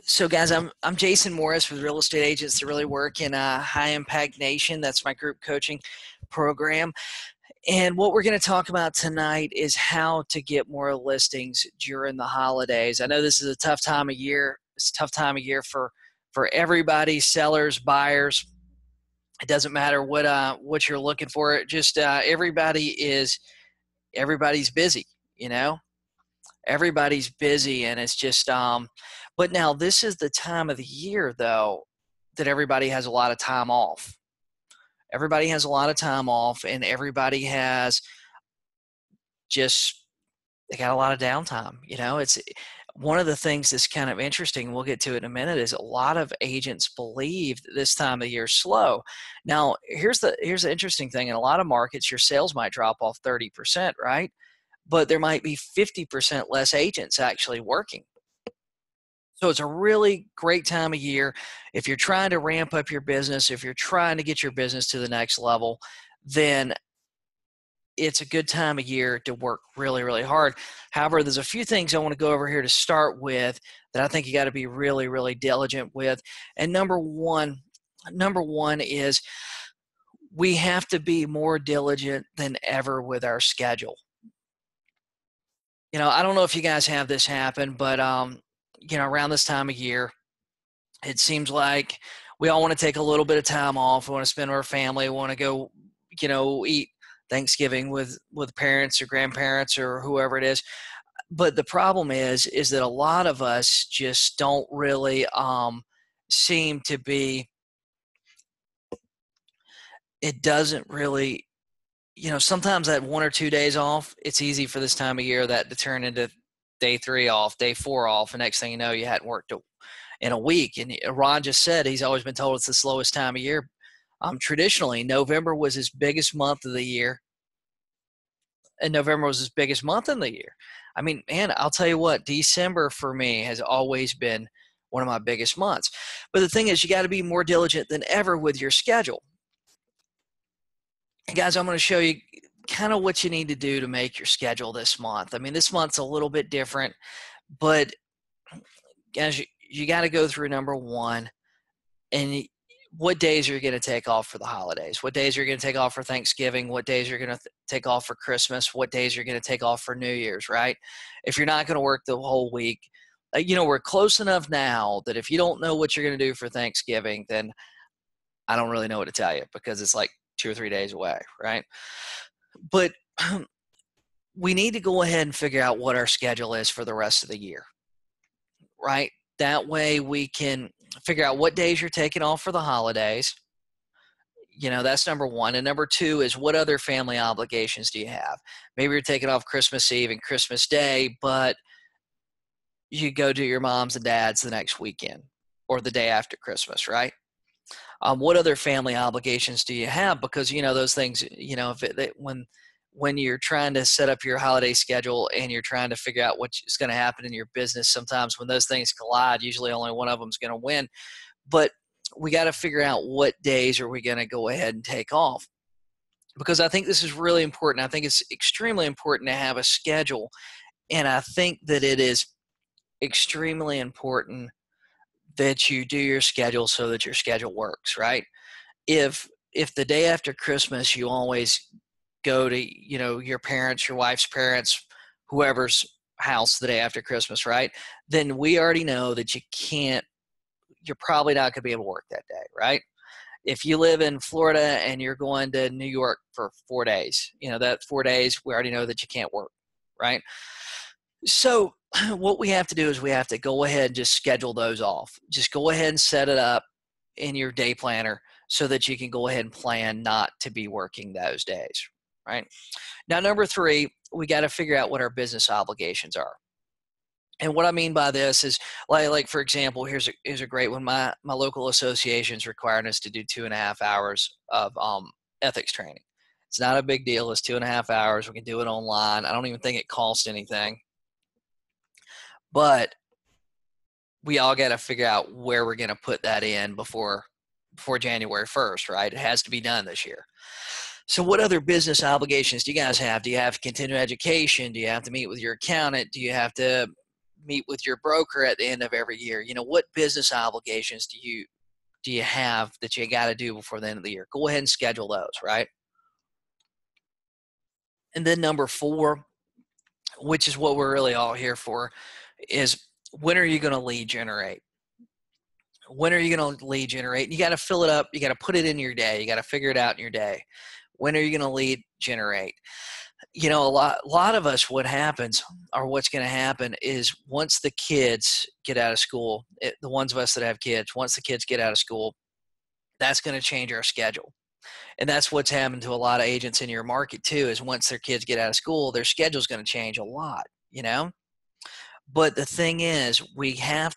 So, guys, I'm Jason Morris with Real Estate Agents That Really Work in a High Impact Nation. That's my group coaching program. And what we're going to talk about tonight is how to get more listings during the holidays. I know this is a tough time of year. It's a tough time of year for everybody, sellers, buyers. It doesn't matter what you're looking for. Just everybody's busy. You know, everybody's busy, and it's just but now this is the time of the year though that everybody has a lot of time off. Everybody has a lot of time off, and everybody has just they got a lot of downtime. It's one of the things that's kind of interesting, we'll get to it in a minute, is a lot of agents believe that this time of year is slow. Now here's the interesting thing. In a lot of markets, your sales might drop off 30%, right? But there might be 50% less agents actually working. So it's a really great time of year. If you're trying to ramp up your business, if you're trying to get your business to the next level, then it's a good time of year to work really, really hard. However, there's a few things I want to go over here to start with that I think you got to be really, really diligent with. And number one is we have to be more diligent than ever with our schedule. I don't know if you guys have this happen, but around this time of year, it seems like we all want to take a little bit of time off. We want to spend with our family. We want to go, eat Thanksgiving with parents or grandparents or whoever it is. But the problem is that a lot of us just don't really seem to be. It doesn't really. Sometimes that 1 or 2 days off, it's easy for this time of year that to turn into day 3 off, day 4 off, and next thing you know, you hadn't worked in a week. And Ron just said he's always been told it's the slowest time of year. Traditionally, November was his biggest month of the year, and November was his biggest month in the year. I mean, man, I'll tell you what, December for me has always been one of my biggest months. But the thing is, you got to be more diligent than ever with your schedule. And guys, I'm going to show you kind of what you need to do to make your schedule this month. I mean, this month's a little bit different, but guys, you got to go through number one, and what days are you going to take off for the holidays? What days are you going to take off for Thanksgiving? What days are you going to take off for Christmas? What days are you going to take off for New Year's, right? If you're not going to work the whole week, we're close enough now that if you don't know what you're going to do for Thanksgiving, then I don't really know what to tell you, because it's like 2 or 3 days away, right? But we need to go ahead and figure out what our schedule is for the rest of the year, right? That way we can figure out what days you're taking off for the holidays. That's number one. And number two is, what other family obligations do you have? Maybe you're taking off Christmas Eve and Christmas Day, but you go to your mom's and dad's the next weekend or the day after Christmas, right? What other family obligations do you have? Because, those things, when you're trying to set up your holiday schedule and you're trying to figure out what's going to happen in your business, sometimes when those things collide, usually only one of them is going to win. But we got to figure out what days are we going to go ahead and take off, because I think this is really important. I think it's extremely important to have a schedule, and I think that it is extremely important that you do your schedule so that your schedule works, right? If the day after Christmas you always go to, your parents, your wife's parents, whoever's house the day after Christmas, right? Then we already know that you're probably not going to be able to work that day, right? If you live in Florida and you're going to New York for 4 days, that 4 days, we already know that you can't work, right? So what we have to do is we have to go ahead and just schedule those off. Just go ahead and set it up in your day planner so that you can go ahead and plan not to be working those days, right? Now, number three, we got to figure out what our business obligations are. And what I mean by this is, like for example, here's a great one. My local association's requiring us to do 2.5 hours of ethics training. It's not a big deal. It's 2.5 hours. We can do it online. I don't even think it costs anything. But we all got to figure out where we're going to put that in before January 1st, right? It has to be done this year. So what other business obligations do you guys have? Do you have continuing education? Do you have to meet with your accountant? Do you have to meet with your broker at the end of every year. What business obligations do you have that you got to do before the end of the year? Go ahead and schedule those, right? And then number 4, which is what we're really all here for, is when are you going to lead generate? When are you going to lead generate? You got to fill it up. You got to put it in your day. You got to figure it out in your day. When are you going to lead generate? A lot of us, what happens, or what's going to happen, is once the kids get out of school, the ones of us that have kids, once the kids get out of school, that's going to change our schedule. And that's what's happened to a lot of agents in your market too, is once their kids get out of school, their schedule is going to change a lot, But the thing is, we have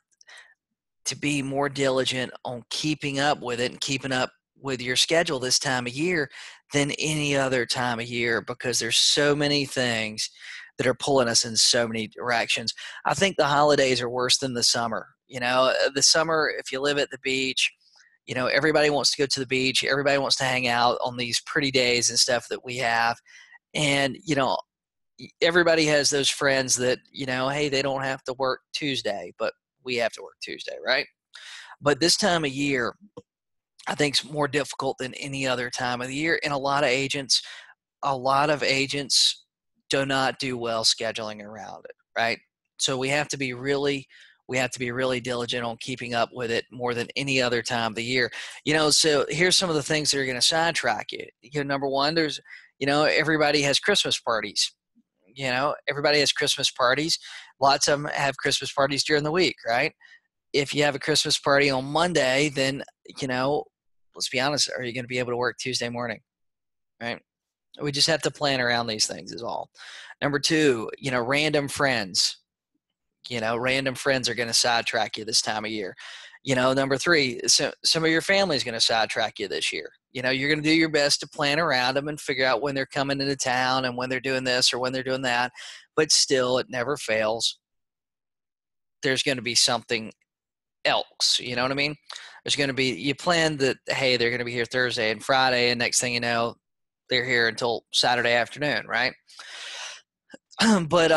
to be more diligent on keeping up with it and keeping up with your schedule this time of year than any other time of year, because there's so many things that are pulling us in so many directions. I think the holidays are worse than the summer. The summer, if you live at the beach, everybody wants to go to the beach. Everybody wants to hang out on these pretty days and stuff that we have. And, everybody has those friends that, hey, they don't have to work Tuesday, but we have to work Tuesday, right? But this time of year, I think it's more difficult than any other time of the year. And a lot of agents do not do well scheduling around it, right? So we have to be really diligent on keeping up with it more than any other time of the year. So here's some of the things that are going to sidetrack you. Number 1, there's, everybody has Christmas parties. Everybody has Christmas parties. Lots of them have Christmas parties during the week, right? If you have a Christmas party on Monday, then, let's be honest, are you going to be able to work Tuesday morning, right? We just have to plan around these things is all. Number 2, random friends. Random friends are going to sidetrack you this time of year. Number 3, so some of your family is going to sidetrack you this year. You're going to do your best to plan around them and figure out when they're coming into town and when they're doing this or when they're doing that. But still, it never fails. There's going to be something else. You know what I mean? There's going to be, you plan that, hey, they're going to be here Thursday and Friday, and next thing you know, they're here until Saturday afternoon, right? But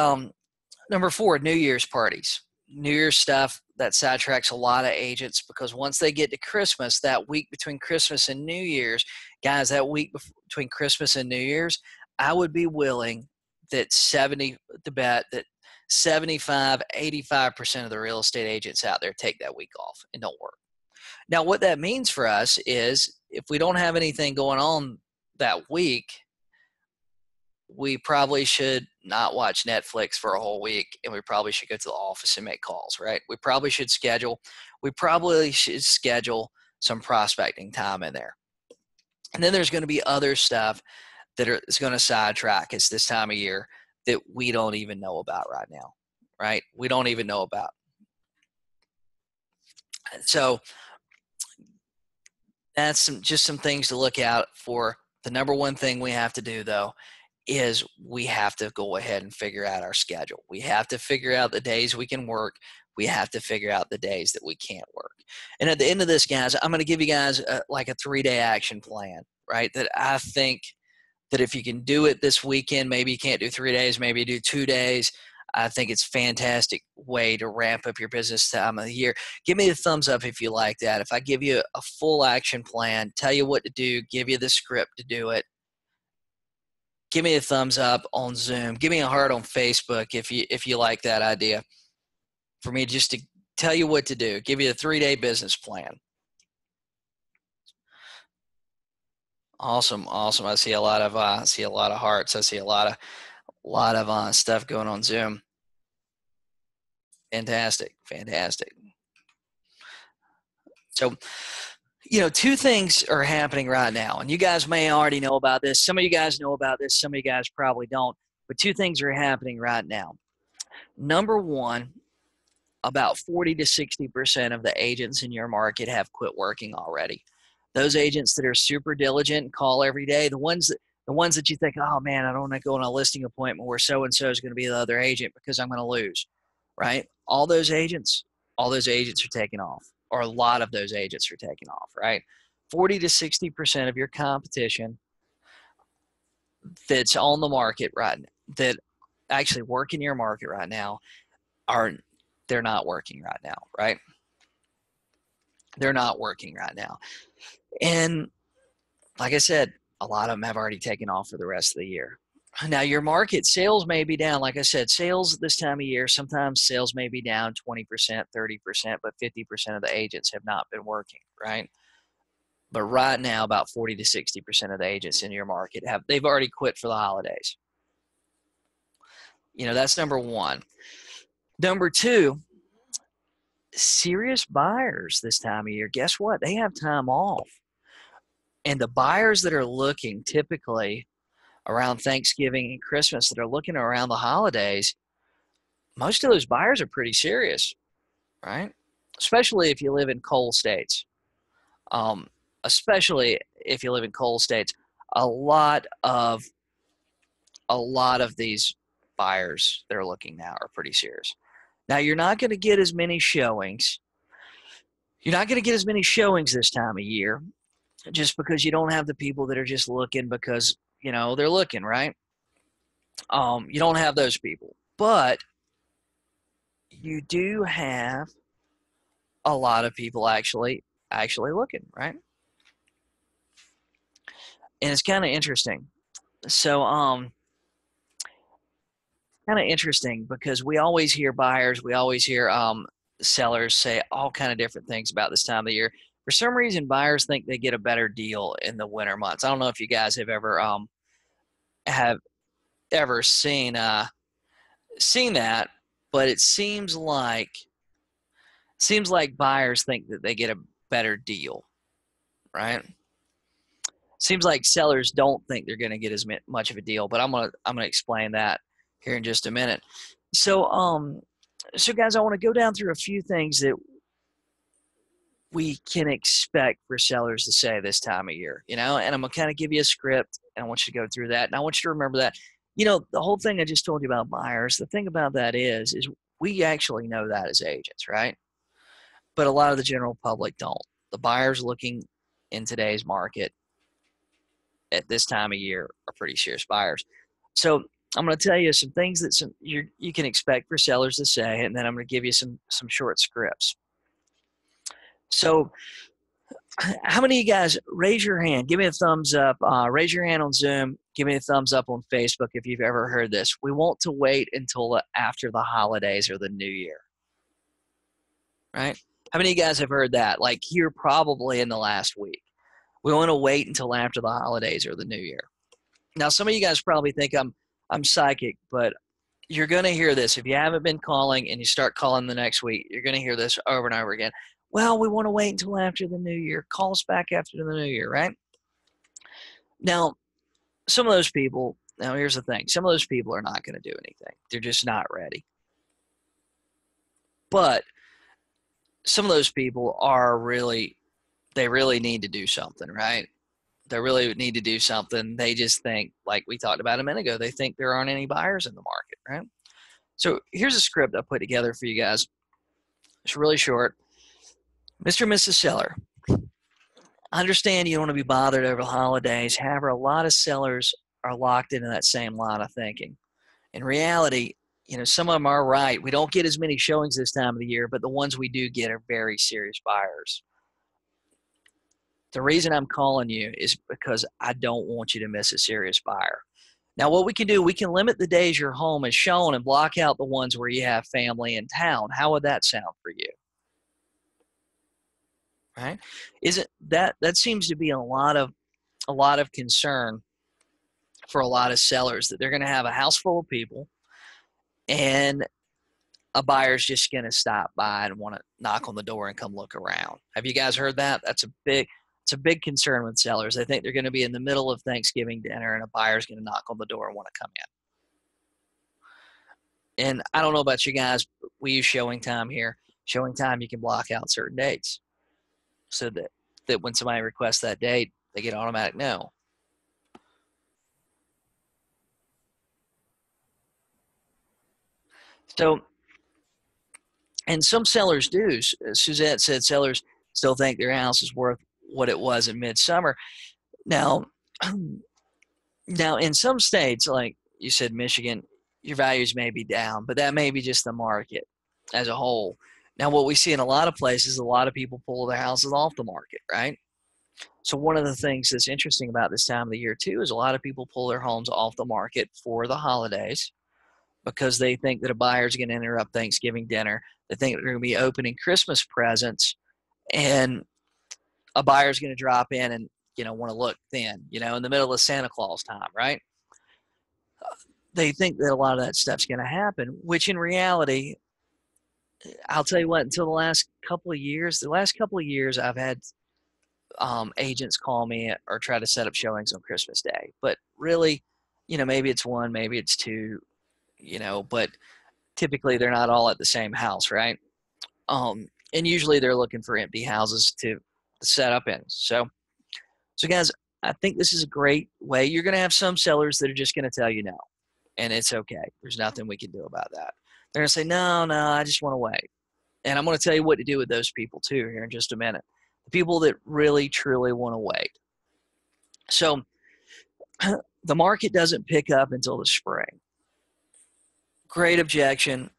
number 4, New Year's parties. New Year's stuff that sidetracks a lot of agents, because once they get to Christmas, that week between Christmas and New Year's, guys, that week between Christmas and New Year's, I would be willing to bet that 75, 85% of the real estate agents out there take that week off and don't work. Now, what that means for us is if we don't have anything going on that week, we probably should not watch Netflix for a whole week, and we probably should go to the office and make calls, right? We probably should schedule some prospecting time in there. And then there's going to be other stuff that is going to sidetrack us this time of year that we don't even know about right now, right? We don't even know about. So that's just some things to look out for. The number 1 thing we have to do, though, is we have to go ahead and figure out our schedule. We have to figure out the days we can work. We have to figure out the days that we can't work. And at the end of this, guys, I'm going to give you guys like a 3-day action plan, right? That I think that if you can do it this weekend, maybe you can't do 3 days, maybe you do 2 days. I think it's a fantastic way to ramp up your business time of the year. Give me a thumbs up if you like that. If I give you a full action plan, tell you what to do, give you the script to do it, give me a thumbs up on Zoom. Give me a heart on Facebook if you like that idea. For me just to tell you what to do, give you a 3-day business plan. Awesome. I see a lot of hearts. I see a lot of stuff going on Zoom. Fantastic. So, 2 things are happening right now, and you guys may already know about this. Some of you guys know about this. Some of you guys probably don't. But 2 things are happening right now. Number 1, about 40 to 60% of the agents in your market have quit working already. Those agents that are super diligent and call every day, the ones that you think, oh man, I don't want to go on a listing appointment where so-and-so is going to be the other agent because I'm going to lose, right? All those agents are taking off, or a lot of those agents are taking off, right? 40 to 60% of your competition that's on the market right now, that actually work in your market right now, are they're not working right now, right? They're not working right now. And like I said, a lot of them have already taken off for the rest of the year. Now, your market sales may be down. Like I said, sales this time of year, sometimes sales may be down 20%, 30%, but 50% of the agents have not been working, right? But right now, about 40 to 60% of the agents in your market they've already quit for the holidays. That's number one. Number two, serious buyers this time of year, guess what? They have time off. And the buyers that are looking typically around Thanksgiving and Christmas that are looking around the holidays, most of those buyers are pretty serious, right? Especially if you live in coal states. Especially if you live in coal states, a lot of these buyers that are looking now are pretty serious. Now, you're not going to get as many showings. You're not going to get as many showings this time of year just because you don't have the people that are just looking because, they're looking, right? You don't have those people. But you do have a lot of people actually looking, right? And it's kind of interesting. So, kind of interesting because we always hear buyers, we always hear sellers say all kind of different things about this time of the year. For some reason, buyers think they get a better deal in the winter months. I don't know if you guys have ever seen that, but it seems like buyers think that they get a better deal, right? Seems like sellers don't think they're going to get as much of a deal, but I'm gonna explain that here in just a minute. So guys, I want to go down through a few things that we can expect for sellers to say this time of year, and I'm gonna kind of give you a script and I want you to go through that. And I want you to remember that, the whole thing I just told you about buyers, the thing about that is we actually know that as agents, right? But a lot of the general public don't. The buyers looking in today's market at this time of year are pretty serious buyers. So I'm going to tell you some things that you can expect for sellers to say, and then I'm going to give you some short scripts. So how many of you guys, raise your hand, give me a thumbs up, raise your hand on Zoom, give me a thumbs up on Facebook if you've ever heard this. We want to wait until after the holidays or the new year, right? How many of you guys have heard that? Like here probably in the last week. We want to wait until after the holidays or the new year. Now, some of you guys probably think I'm psychic, but you're going to hear this. If you haven't been calling and you start calling the next week, you're going to hear this over and over again. Well, we want to wait until after the new year. Call us back after the new year, right? Now, some of those people, now here's the thing. Some of those people are not going to do anything. They're just not ready. But some of those people they really need to do something, right? They really need to do something. They just think, like we talked about a minute ago, they think there aren't any buyers in the market, right? So here's a script I put together for you guys. It's really short. Mr. and Mrs. Seller, I understand you don't want to be bothered over the holidays. However, a lot of sellers are locked into that same line of thinking. In reality, some of them are right. We don't get as many showings this time of the year, but the ones we do get are very serious buyers. The reason I'm calling you is because I don't want you to miss a serious buyer. Now, what we can do, we can limit the days your home is shown and block out the ones where you have family in town. How would that sound for you? Right? Isn't that seems to be a lot of concern for a lot of sellers, that they're going to have a house full of people and a buyer's just going to stop by and want to knock on the door and come look around. Have you guys heard that? It's a big concern with sellers. They think they're going to be in the middle of Thanksgiving dinner and a buyer's going to knock on the door and want to come in. And I don't know about you guys, but we use showing time here. Showing time, you can block out certain dates so that when somebody requests that date, they get automatic no. So, and some sellers do. Suzette said sellers still think their house is worth what it was in midsummer. Now, in some states, like you said, Michigan, your values may be down, but that may be just the market. as a whole. Now, what we see in a lot of places, a lot of people pull their houses off the market, right? So one of the things that's interesting about this time of the year too is a lot of people pull their homes off the market for the holidays because they think that a buyer's going to interrupt Thanksgiving dinner. They think they're going to be opening Christmas presents, and a buyer's going to drop in and want to look thin, in the middle of Santa Claus time, right? They think that a lot of that stuff's going to happen, which in reality, I'll tell you what, until the last couple of years, I've had agents call me or try to set up showings on Christmas Day. But really, maybe it's one, maybe it's two, but typically they're not all at the same house, right? And usually they're looking for empty houses to set up in. So guys, I think this is a great way. You're going to have some sellers that are just going to tell you no, and it's okay. There's nothing we can do about that. They're going to say, no, I just want to wait. And I'm going to tell you what to do with those people too here in just a minute. The people that really, truly want to wait. So the market doesn't pick up until the spring. Great objection.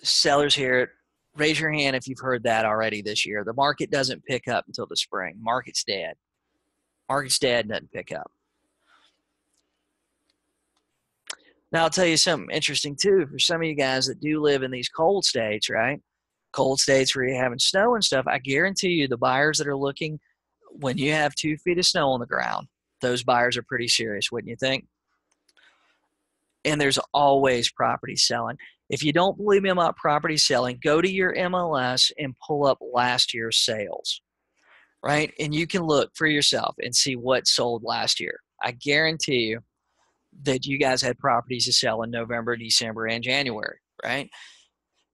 Sellers hear it. Raise your hand if you've heard that already this year. The market doesn't pick up until the spring. Market's dead. Market's dead, doesn't pick up. Now, I'll tell you something interesting, too. For some of you guys that do live in these cold states, right? Cold states where you're having snow and stuff, I guarantee you the buyers that are looking, when you have 2 feet of snow on the ground, those buyers are pretty serious, wouldn't you think? And there's always property selling. If you don't believe me about property selling, go to your MLS and pull up last year's sales, right? And you can look for yourself and see what sold last year. I guarantee you that you guys had properties to sell in November, December, and January, right?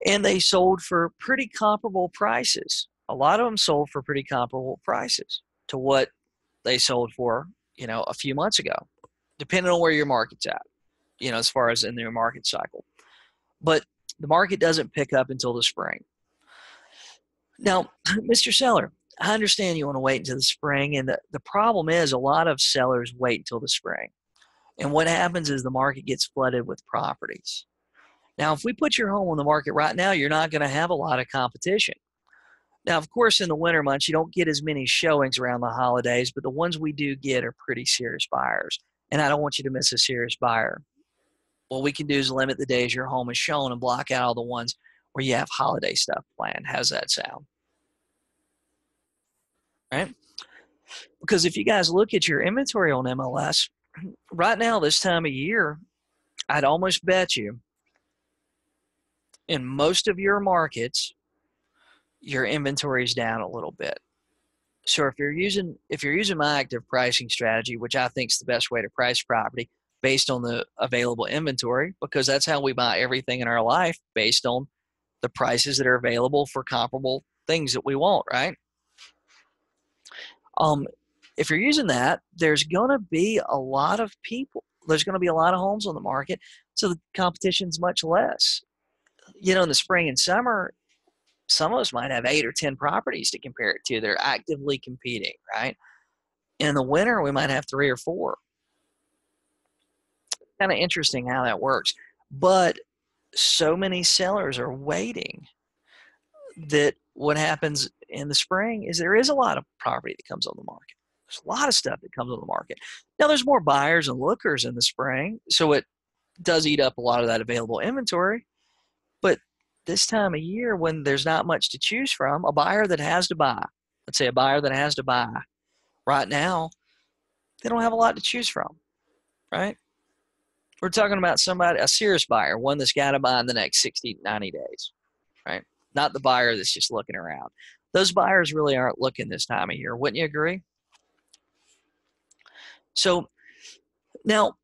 And they sold for pretty comparable prices. A lot of them sold for pretty comparable prices to what they sold for, a few months ago, depending on where your market's at, as far as in their market cycle. But the market doesn't pick up until the spring. Now, Mr. Seller, I understand you want to wait until the spring, and the problem is a lot of sellers wait until the spring. And what happens is the market gets flooded with properties. Now, if we put your home on the market right now, you're not going to have a lot of competition. Now, of course, in the winter months, you don't get as many showings around the holidays, but the ones we do get are pretty serious buyers. And I don't want you to miss a serious buyer. What we can do is limit the days your home is shown and block out all the ones where you have holiday stuff planned. How's that sound? Right? Because if you guys look at your inventory on MLS, right now, this time of year, I'd almost bet you in most of your markets, your inventory is down a little bit. So if you're using my active pricing strategy, which I think is the best way to price property based on the available inventory, because that's how we buy everything in our life, based on the prices that are available for comparable things that we want, right? If you're using that, there's going to be a lot of people. There's going to be a lot of homes on the market, so the competition's much less. In the spring and summer, some of us might have 8 or 10 properties to compare it to. They're actively competing, right? In the winter, we might have 3 or 4. Kind of interesting how that works. But so many sellers are waiting that what happens in the spring is there is a lot of property that comes on the market. There's a lot of stuff that comes on the market. Now, there's more buyers and lookers in the spring, so it does eat up a lot of that available inventory. But this time of year, when there's not much to choose from, a buyer that has to buy, let's say a buyer that has to buy right now, they don't have a lot to choose from, right? We're talking about a serious buyer, one that's got to buy in the next 60, 90 days, right? Not the buyer that's just looking around. Those buyers really aren't looking this time of year. Wouldn't you agree? So now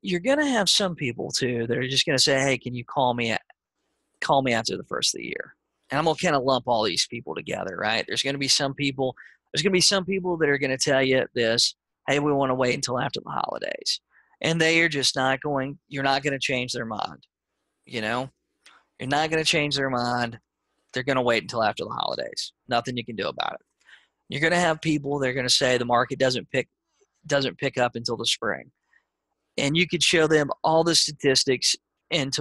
you're going to have some people too that are just going to say, hey, can you call me after the first of the year? And I'm going to kind of lump all these people together, right? There's going to be some people that are going to tell you this, hey, we want to wait until after the holidays. And they are just you're not going to change their mind. You're not going to change their mind. They're going to wait until after the holidays. Nothing you can do about it. You're going to have people that are going to say the market doesn't pick up until the spring. And you could show them all the statistics and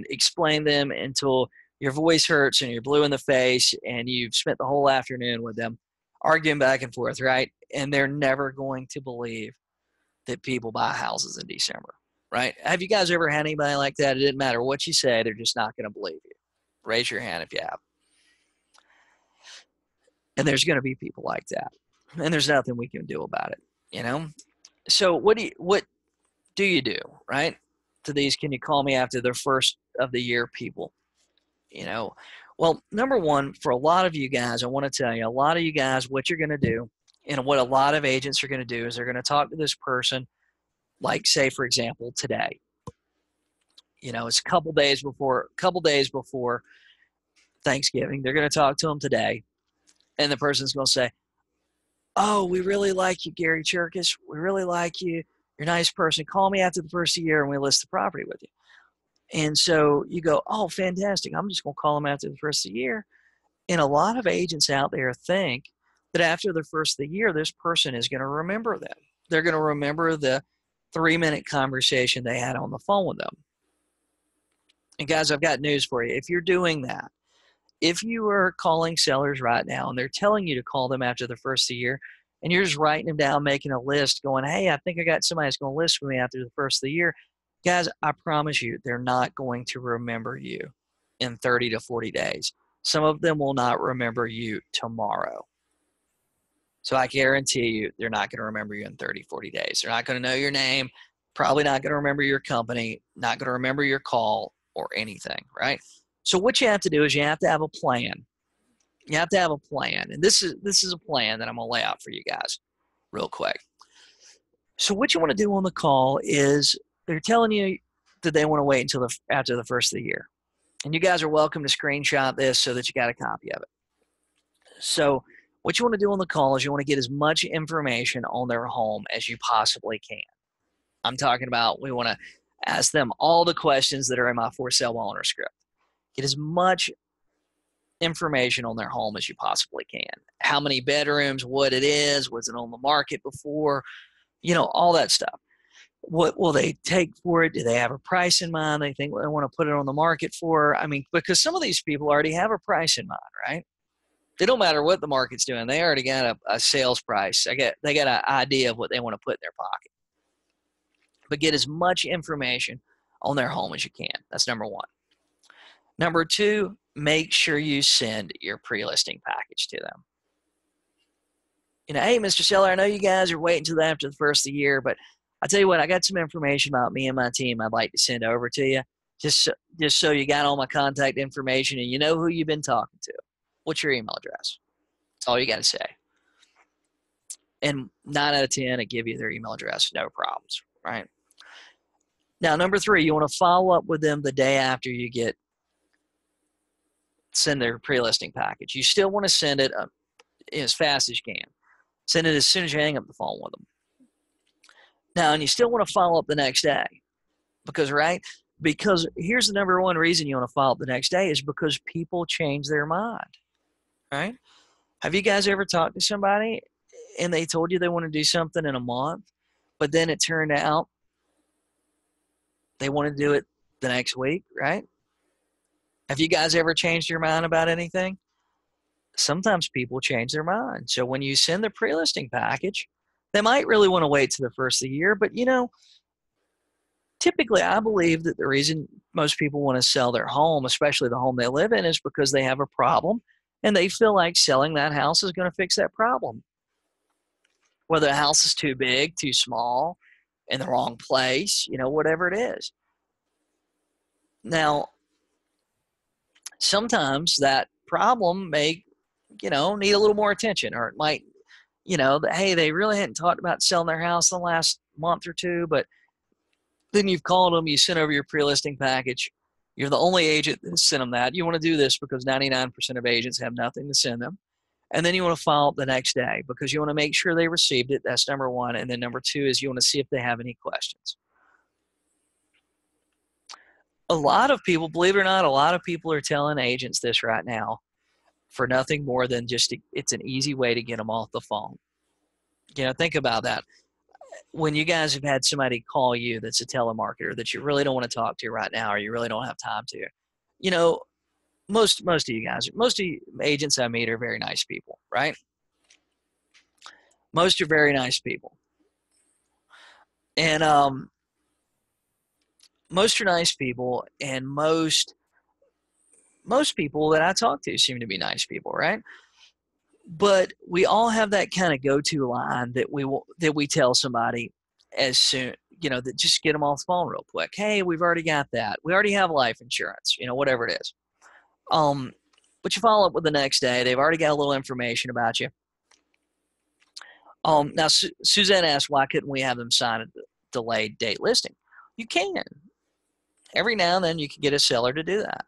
explain them until your voice hurts and you're blue in the face and you've spent the whole afternoon with them arguing back and forth, right? And they're never going to believe that people buy houses in December, right? Have you guys ever had anybody like that? It didn't matter what you say, they're just not going to believe you. Raise your hand if you have. And there's going to be people like that. And there's nothing we can do about it, you know? So what do you do, right? To these, can you call me after the first of the year people? You know, well, number one, for a lot of you guys, I want to tell you, a lot of you guys, what you're going to do, and what a lot of agents are going to do is they're going to talk to this person, like say, for example, today. You know, it's a couple days before Thanksgiving. They're going to talk to them today, and the person's going to say, "Oh, we really like you, Gary Cherkis. We really like you. You're a nice person. Call me after the first of the year, and we list the property with you." And so you go, "Oh, fantastic. I'm just going to call them after the first of the year." And a lot of agents out there think that after the first of the year, this person is going to remember them. They're going to remember the 3-minute conversation they had on the phone with them. And guys, I've got news for you. If you're doing that, if you are calling sellers right now and they're telling you to call them after the first of the year, and you're just writing them down, making a list, going, "Hey, I think I got somebody that's going to list with me after the first of the year," guys, I promise you, they're not going to remember you in 30 to 40 days. Some of them will not remember you tomorrow. So I guarantee you, they're not going to remember you in 30, 40 days. They're not going to know your name, probably not going to remember your company, not going to remember your call or anything, right? So what you have to do is you have to have a plan. You have to have a plan. And this is a plan that I'm going to lay out for you guys real quick. So what you want to do on the call is they're telling you that they want to wait until after the first of the year. And you guys are welcome to screenshot this so that you got a copy of it. So what you want to do on the call is you want to get as much information on their home as you possibly can. I'm talking about we want to ask them all the questions that are in my for sale by owner script. Get as much information on their home as you possibly can. How many bedrooms, what it is, was it on the market before, you know, all that stuff. What will they take for it? Do they have a price in mind? They think they want to put it on the market for? I mean, because some of these people already have a price in mind, right? It don't matter what the market's doing. They already got a sales price. They got an idea of what they want to put in their pocket. But get as much information on their home as you can. That's number one. Number two, make sure you send your pre-listing package to them. You know, "Hey, Mr. Seller, I know you guys are waiting until after the first of the year, but I tell you what, I got some information about me and my team I'd like to send over to you, just so you got all my contact information and you know who you've been talking to. What's your email address?" That's all you got to say. And 9 out of 10, it give you their email address, no problems, right? Now, number three, you want to follow up with them the day after you send their pre-listing package. You still want to send it as fast as you can. Send it as soon as you hang up the phone with them. Now, and you still want to follow up the next day because here's the number one reason you want to follow up the next day is because people change their mind, right? Have you guys ever talked to somebody and they told you they want to do something in a month, but then it turned out they want to do it the next week, right? Have you guys ever changed your mind about anything? Sometimes people change their mind. So when you send the pre-listing package, they might really want to wait to the first of the year, but you know, typically I believe that the reason most people want to sell their home, especially the home they live in, is because they have a problem and they feel like selling that house is going to fix that problem. Whether the house is too big, too small, in the wrong place, you know, whatever it is. Now, sometimes that problem may, you know, need a little more attention, or it might, you know, hey, they really hadn't talked about selling their house in the last month or two, but then you've called them, you sent over your pre-listing package. You're the only agent that sent them that. You want to do this because 99% of agents have nothing to send them. And then you want to follow up the next day because you want to make sure they received it. That's number one. And then number two is you want to see if they have any questions. A lot of people, believe it or not, a lot of people are telling agents this right now for nothing more than just it's an easy way to get them off the phone. You know, think about that. When you guys have had somebody call you that's a telemarketer that you really don't want to talk to right now or you really don't have time to, you know, most of you guys, most of you agents I meet are very nice people, right? Most are very nice people. And most are nice people, and most people that I talk to seem to be nice people, right? But we all have that kind of go-to line that we tell somebody as soon, that just get them off the phone real quick. Hey, we've already got that. We already have life insurance, whatever it is. But you follow up with the next day. They've already got a little information about you. Now, Suzanne asked, why couldn't we have them sign a delayed date listing? You can. Every now and then you can get a seller to do that.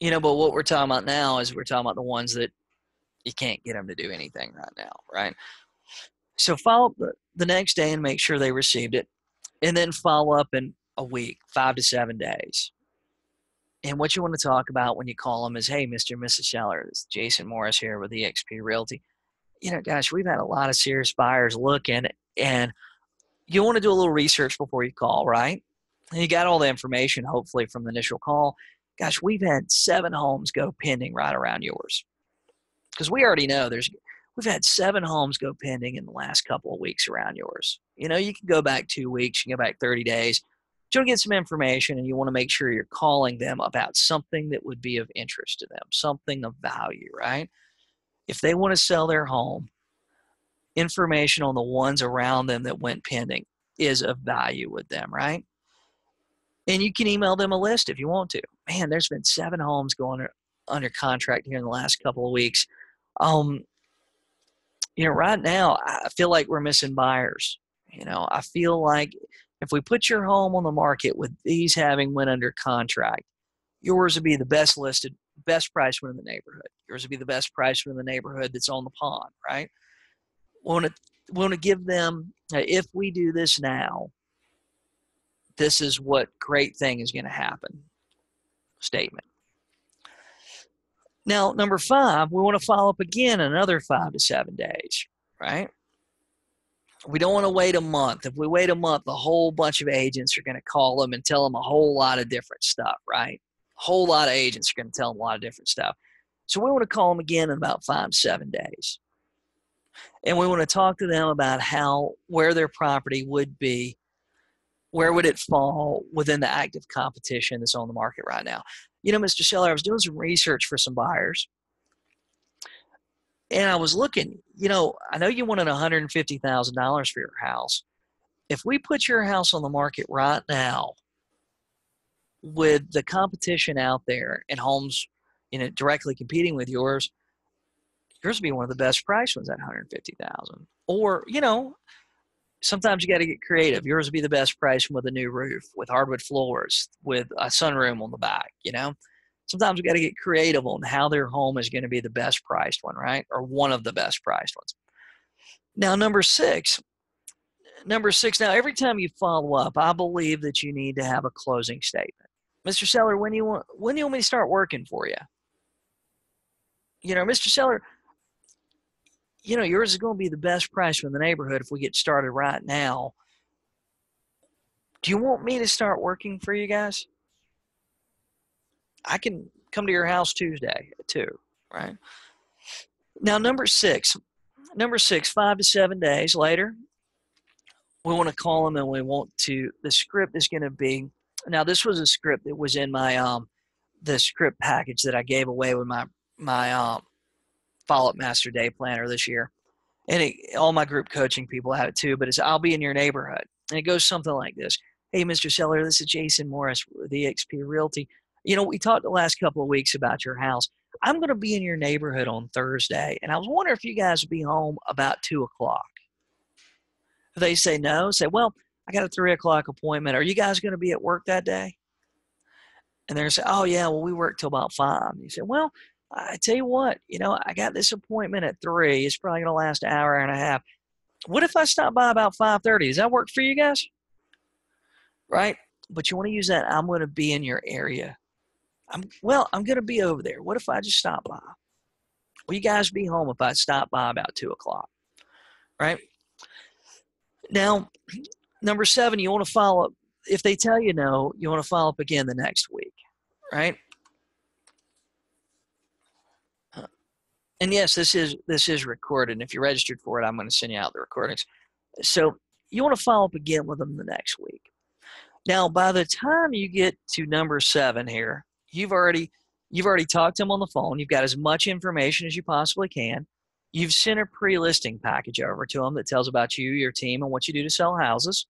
But what we're talking about now is we're talking about the ones that you can't get them to do anything right now, right? So follow up the next day and make sure they received it, and then follow up in a week, 5 to 7 days. And what you want to talk about when you call them is, hey, Mr. and Mrs. Seller, it's Jason Morris here with eXp Realty. Gosh, we've had a lot of serious buyers looking, and you want to do a little research before you call, right? And you got all the information, hopefully, from the initial call. Gosh, we've had 7 homes go pending right around yours. Because we already know we've had 7 homes go pending in the last couple of weeks around yours. You can go back 2 weeks, you can go back 30 days. But you want to get some information, and you want to make sure you're calling them about something that would be of interest to them, something of value, right? If they want to sell their home, information on the ones around them that went pending is of value with them, right? And you can email them a list if you want to. Man, there's been 7 homes going under contract here in the last couple of weeks. Right now, I feel like we're missing buyers. I feel like if we put your home on the market with these having went under contract, yours would be the best listed, best price one in the neighborhood. Yours would be the best price one in the neighborhood that's on the pond, right? We want to give them, if we do this now, this is what great thing is going to happen statement. Now, number 5, we want to follow up again another 5 to 7 days, right? We don't want to wait a month. If we wait a month, a whole bunch of agents are going to call them and tell them a whole lot of different stuff, right? A whole lot of agents are going to tell them a lot of different stuff. So we want to call them again in about 5 to 7 days. And we want to talk to them about where their property would be, where would it fall within the active competition that's on the market right now. Mr. Seller, I was doing some research for some buyers, and I was looking, I know you wanted $150,000 for your house. If we put your house on the market right now with the competition out there and homes, directly competing with yours would be one of the best priced ones at $150,000. Or, sometimes you got to get creative. Yours would be the best price with a new roof, with hardwood floors, with a sunroom on the back, Sometimes we got to get creative on how their home is going to be the best priced one, right? Or one of the best priced ones. Now, number six, now every time you follow up, I believe that you need to have a closing statement. Mr. Seller, when do you want me to start working for you? Mr. Seller, yours is going to be the best price from the neighborhood if we get started right now. Do you want me to start working for you guys? I can come to your house Tuesday at 2, right? Now, number six, 5 to 7 days later, we want to call them, and the script is going to be, now this was a script that was in my, the script package that I gave away with my follow-up master day planner this year. And all my group coaching people have it too, but I'll be in your neighborhood. And it goes something like this. Hey, Mr. Seller, this is Jason Morris with eXp Realty. We talked the last couple of weeks about your house. I'm going to be in your neighborhood on Thursday, and I was wondering if you guys would be home about 2 o'clock. If they say no, say, well, I got a 3 o'clock appointment. Are you guys going to be at work that day? And they're saying, oh, yeah, well, we work till about 5. And you say, well, I tell you what, I got this appointment at 3. It's probably going to last an hour and a half. What if I stop by about 5:30? Does that work for you guys? Right? But you want to use that, I'm going to be in your area. I'm going to be over there. What if I just stop by? Will you guys be home if I stop by about 2 o'clock? Right? Now, number 7, you want to follow up. If they tell you no, you want to follow up again the next week. right? And yes, this is recorded. And if you're registered for it, I'm going to send you out the recordings. So you want to follow up again with them the next week. Now, by the time you get to number 7 here, you've already talked to them on the phone. You've got as much information as you possibly can. You've sent a pre-listing package over to them that tells about you, your team, and what you do to sell houses.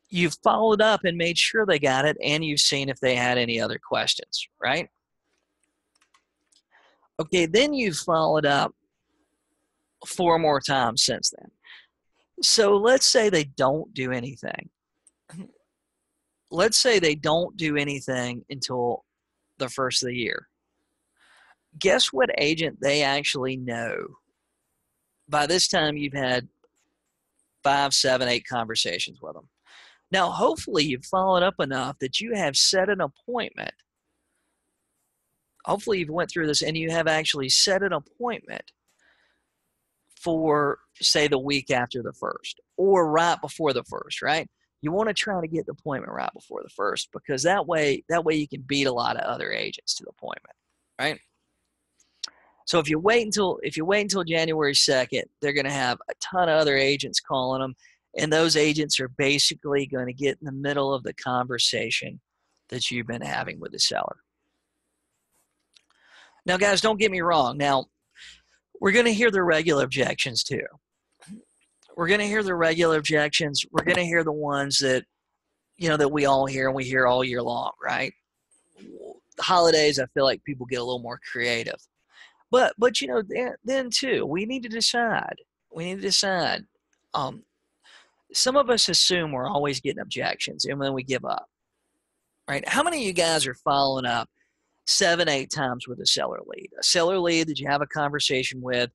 You've followed up and made sure they got it, and you've seen if they had any other questions, right? Okay, then you've followed up 4 more times since then. So let's say they don't do anything. Let's say they don't do anything until the first of the year. Guess what agent they actually know? By this time, you've had 5, 7, 8 conversations with them. Now, hopefully, you've followed up enough that you have set an appointment. Hopefully, you've went through this and you have actually set an appointment for, say, the week after the 1st or right before the 1st, right? You want to try to get the appointment right before the 1st because that way you can beat a lot of other agents to the appointment, right? So if you wait until January 2nd, they're going to have a ton of other agents calling them, and those agents are basically going to get in the middle of the conversation that you've been having with the seller. Now, guys, don't get me wrong. Now, we're going to hear the regular objections too. We're going to hear the regular objections. We're going to hear the ones that, that we all hear and we hear all year long, right? The holidays, I feel like people get a little more creative. But then too, we need to decide. Some of us assume we're always getting objections, and then we give up, right? How many of you guys are following up 7, 8 times with a seller lead that you have a conversation with?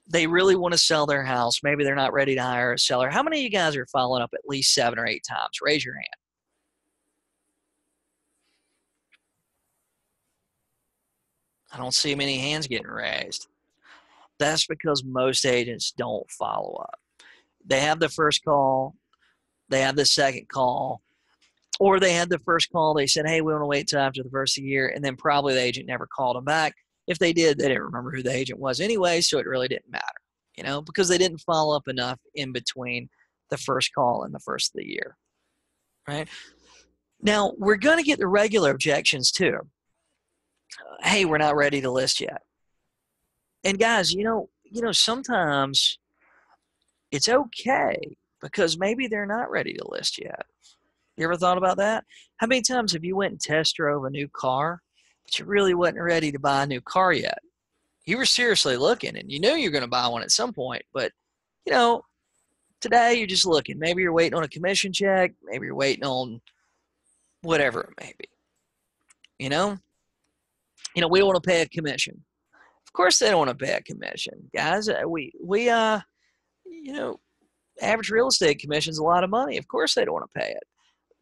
They really want to sell their house. Maybe they're not ready to hire a seller. How many of you guys are following up at least 7 or 8 times? Raise your hand. I don't see many hands getting raised. That's because most agents don't follow up. They have the first call, they have the second call, or they had the first call, they said, hey, we want to wait till after the first of the year, and then probably the agent never called them back. If they did, they didn't remember who the agent was anyway, so it really didn't matter, because they didn't follow up enough in between the first call and the first of the year, right? Now, we're going to get the regular objections too. Hey, we're not ready to list yet. And guys, sometimes it's okay because maybe they're not ready to list yet. You ever thought about that? How many times have you went and test drove a new car, but you really wasn't ready to buy a new car yet? You were seriously looking, and you knew you were going to buy one at some point, but, today you're just looking. Maybe you're waiting on a commission check. Maybe you're waiting on whatever it may be. We don't want to pay a commission. Of course they don't want to pay a commission, guys. Average real estate commission is a lot of money. Of course they don't want to pay it.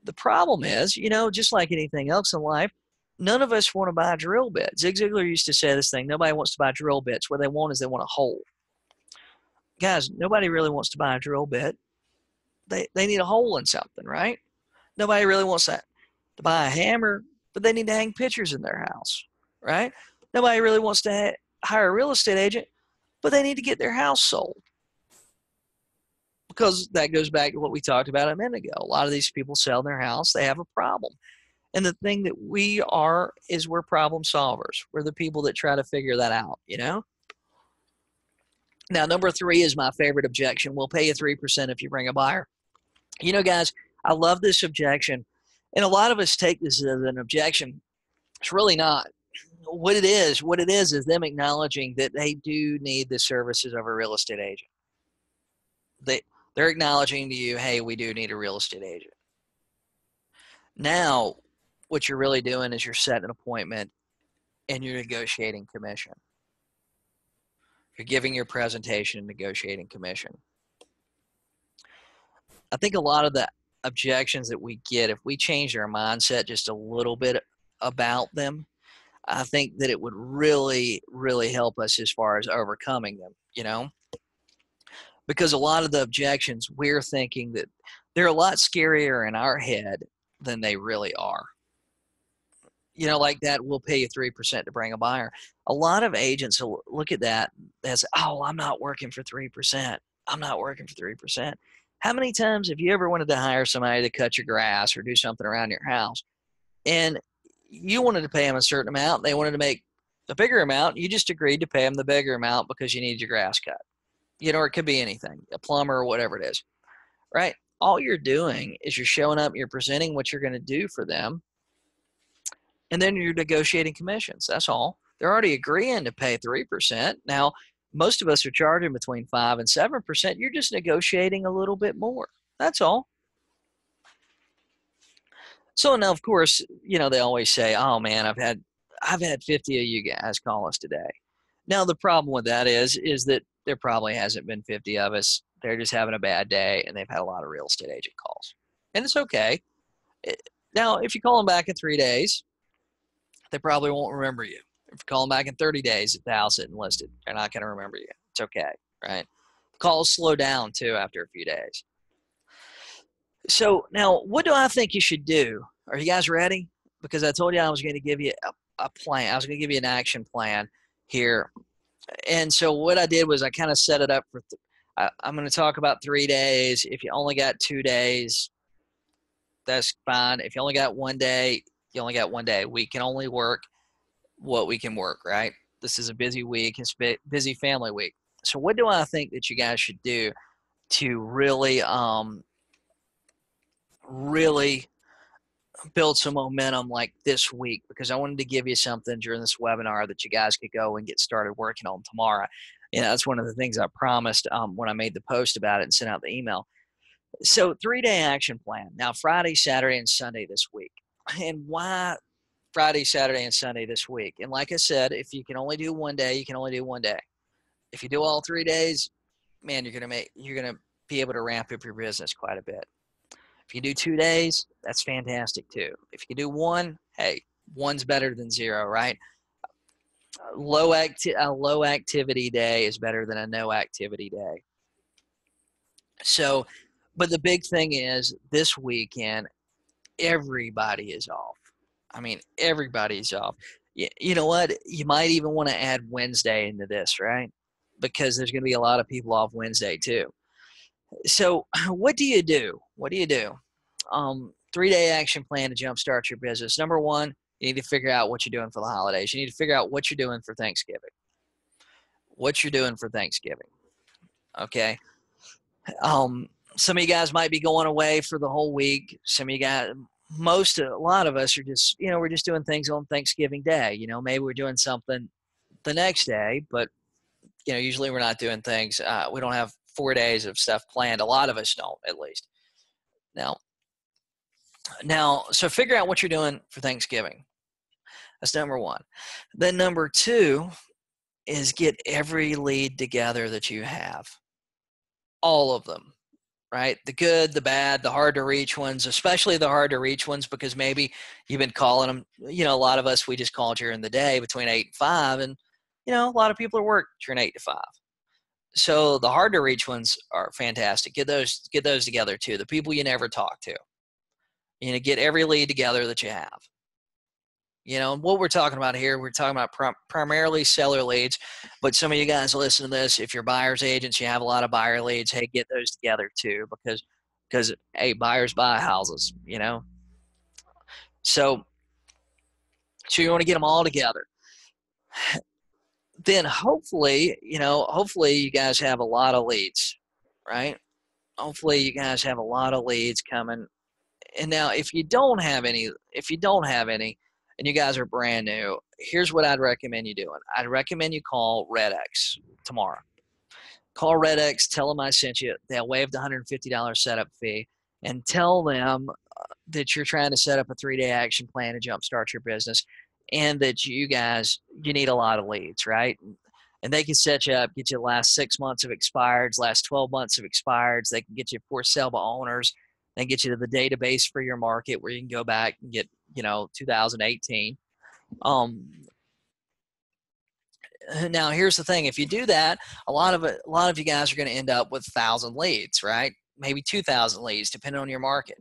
The problem is, just like anything else in life, none of us want to buy a drill bit. Zig Ziglar used to say this thing, nobody wants to buy drill bits. What they want is they want a hole. Guys, nobody really wants to buy a drill bit. They need a hole in something, right? Nobody really wants to buy a hammer, but they need to hang pictures in their house, right? Nobody really wants to hire a real estate agent, but they need to get their house sold. Because that goes back to what we talked about a minute ago. A lot of these people sell their house, they have a problem. And the thing that we are is we're problem solvers. We're the people that try to figure that out, Now, number 3 is my favorite objection. We'll pay you 3% if you bring a buyer. Guys, I love this objection. And a lot of us take this as an objection. It's really not. What it is them acknowledging that they do need the services of a real estate agent. They're acknowledging to you, hey, we do need a real estate agent. Now, what you're really doing is you're setting an appointment and you're negotiating commission. You're giving your presentation and negotiating commission. I think a lot of the objections that we get, if we changed our mindset just a little bit about them, I think that it would really, really help us as far as overcoming them, Because a lot of the objections, we're thinking that they're a lot scarier in our head than they really are. like that, we'll pay you 3% to bring a buyer. A lot of agents will look at that as, oh, I'm not working for 3%. I'm not working for 3%. How many times have you ever wanted to hire somebody to cut your grass or do something around your house, and you wanted to pay them a certain amount, they wanted to make a bigger amount, you just agreed to pay them the bigger amount because you needed your grass cut? Or it could be anything, a plumber or whatever it is, right? All you're doing is you're showing up, you're presenting what you're going to do for them, and then you're negotiating commissions. That's all. They're already agreeing to pay 3%. Now, most of us are charging between 5 and 7%. You're just negotiating a little bit more. That's all. So now, of course, they always say, oh man, I've had 50 of you guys call us today. Now, the problem with that is that there probably hasn't been 50 of us. They're just having a bad day, and they've had a lot of real estate agent calls. And it's okay. Now, if you call them back in 3 days, they probably won't remember you. If you call them back in 30 days if the house isn't listed, they're not going to remember you. It's okay, right? The calls slow down, too, after a few days. So now, what do I think you should do? Are you guys ready? Because I told you I was going to give you a plan. I was going to give you an action plan here. And so what I did was I kind of set it up for I'm going to talk about 3 days. If you only got 2 days, that's fine. If you only got 1 day, you only got 1 day. We can only work what we can work, right? This is a busy week. It's a busy family week. So what do I think that you guys should do to really build some momentum like this week? Because I wanted to give you something during this webinar that you guys could go and get started working on tomorrow. That's one of the things I promised when I made the post about it and sent out the email. So 3-day action plan. Now, Friday, Saturday, and Sunday this week. And why Friday, Saturday, and Sunday this week? And like I said, if you can only do 1 day, you can only do 1 day. If you do all 3 days, man, you're gonna be able to ramp up your business quite a bit. If you do 2 days, that's fantastic too. If you do 1, hey, 1's better than 0, right? A low activity day is better than a no activity day. So, but the big thing is this weekend, everybody is off. I mean, everybody's off. You know what? You might even want to add Wednesday into this, right? Because there's going to be a lot of people off Wednesday too. So what do you do? 3-day action plan to jumpstart your business. Number 1, you need to figure out what you're doing for the holidays. You need to figure out what you're doing for Thanksgiving. Okay. Some of you guys might be going away for the whole week. Some of you guys, a lot of us are just, we're just doing things on Thanksgiving Day. Maybe we're doing something the next day, but usually we're not doing things. We don't have 4 days of stuff planned. A lot of us don't, at least. Now, so figure out what you're doing for Thanksgiving. That's number 1. Then number 2 is get every lead together that you have. All of them, right? The good, the bad, the hard to reach ones, especially the hard to reach ones, because maybe you've been calling them. A lot of us, we just called during the day between 8 and 5, and a lot of people are working during 8 to 5. So the hard to reach ones are fantastic. Get those together too. The people you never talk to. Get every lead together that you have. What we're talking about here, we're talking about primarily seller leads, but some of you guys listen to this. If you're buyer's agents, you have a lot of buyer leads. Hey, get those together too, because hey, buyers buy houses. So you want to get them all together. Then hopefully you guys have a lot of leads, right? Hopefully you guys have a lot of leads coming. And now if you don't have any, and you guys are brand new, here's what I'd recommend you doing. I'd recommend you call RedX tomorrow. Call RedX, tell them I sent you. They'll waive the $150 setup fee, and tell them that you're trying to set up a 3-day action plan to jumpstart your business, and that you need a lot of leads, right? And they can set you up, get you the last 6 months of expireds, last 12 months of expireds. They can get you for sale by owners. They get you to the database for your market where you can go back and get 2018. Now here's the thing: if you do that, a lot of you guys are going to end up with 1,000 leads, right? Maybe 2,000 leads, depending on your market.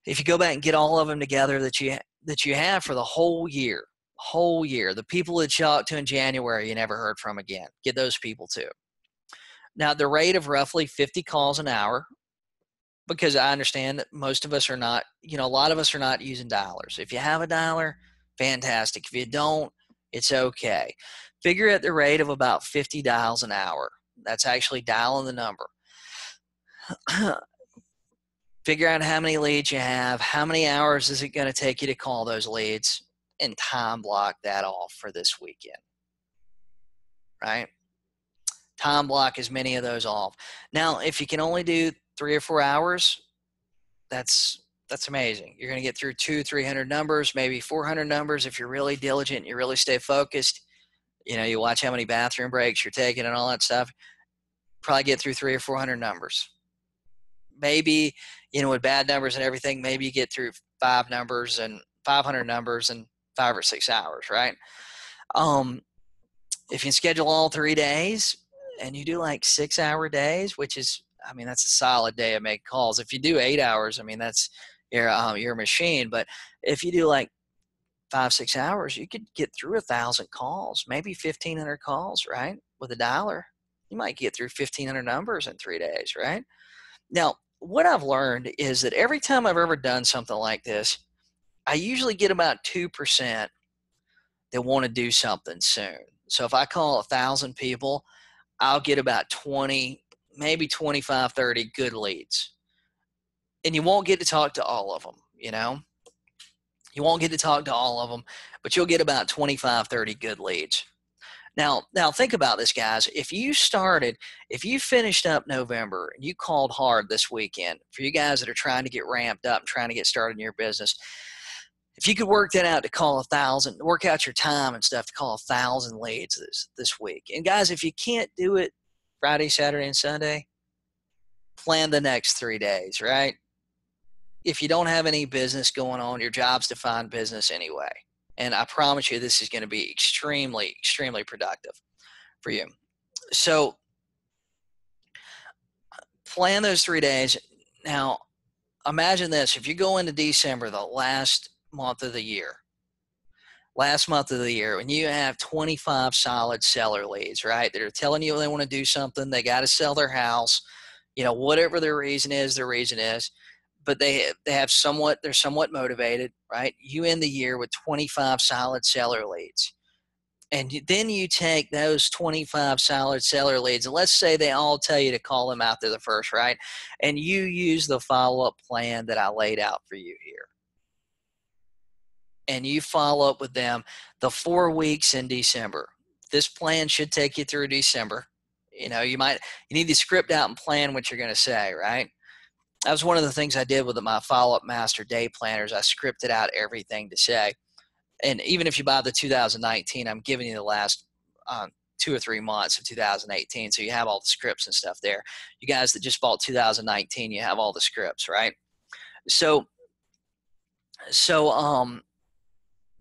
If you go back and get all of them together that you that you have for the whole year. The people that you talked to in January you never heard from again. Get those people too. Now, the rate of roughly 50 calls an hour, because I understand that most of us are not, a lot of us are not using dialers. If you have a dialer, fantastic. If you don't, it's okay. Figure at the rate of about 50 dials an hour. That's actually dialing the number. Figure out how many leads you have, how many hours is it going to take you to call those leads, and time block that off for this weekend, right? Time block as many of those off. Now, if you can only do 3 or 4 hours, that's amazing. You're going to get through 200-300 numbers, maybe 400 numbers if you're really diligent, you really stay focused. You watch how many bathroom breaks you're taking and all that stuff. Probably get through 300 or 400 numbers. Maybe, with bad numbers and everything, maybe you get through 500 numbers in 5 or 6 hours, right? If you schedule all 3 days and you do like 6-hour days, which is, that's a solid day of making calls. If you do 8 hours, that's your machine. But if you do like 5-6 hours, you could get through 1,000 calls, maybe 1,500 calls, right? With a dialer, you might get through 1,500 numbers in 3 days, right? Now, what I've learned is that every time I've ever done something like this, I usually get about 2% that want to do something soon. So if I call 1,000 people, I'll get about 20, maybe 25, 30 good leads. And you won't get to talk to all of them, You won't get to talk to all of them, but you'll get about 25, 30 good leads. Now think about this, guys. If you finished up November and you called hard this weekend, for you guys that are trying to get ramped up and trying to get started in your business, if you could work that out to call 1,000, work out your time and stuff to call 1,000 leads this week. And guys, if you can't do it Friday, Saturday, and Sunday, plan the next 3 days, right? If you don't have any business going on, your job's to find business anyway. And I promise you, this is going to be extremely, extremely productive for you. So plan those 3 days. Now, imagine this. If you go into December, the last month of the year, when you have 25 solid seller leads, right? They're telling you they want to do something. They got to sell their house. Whatever their reason is, but they're somewhat motivated, right? You end the year with 25 solid seller leads. And then you take those 25 solid seller leads, and let's say they all tell you to call them out there the first, right? And you use the follow-up plan that I laid out for you here. And you follow up with them the 4 weeks in December. This plan should take you through December. You need to script out and plan what you're going to say, right? That was one of the things I did with my follow-up master day planners. I scripted out everything to say. And even if you buy the 2019, I'm giving you the last 2 or 3 months of 2018. So you have all the scripts and stuff there. You guys that just bought 2019, you have all the scripts, right?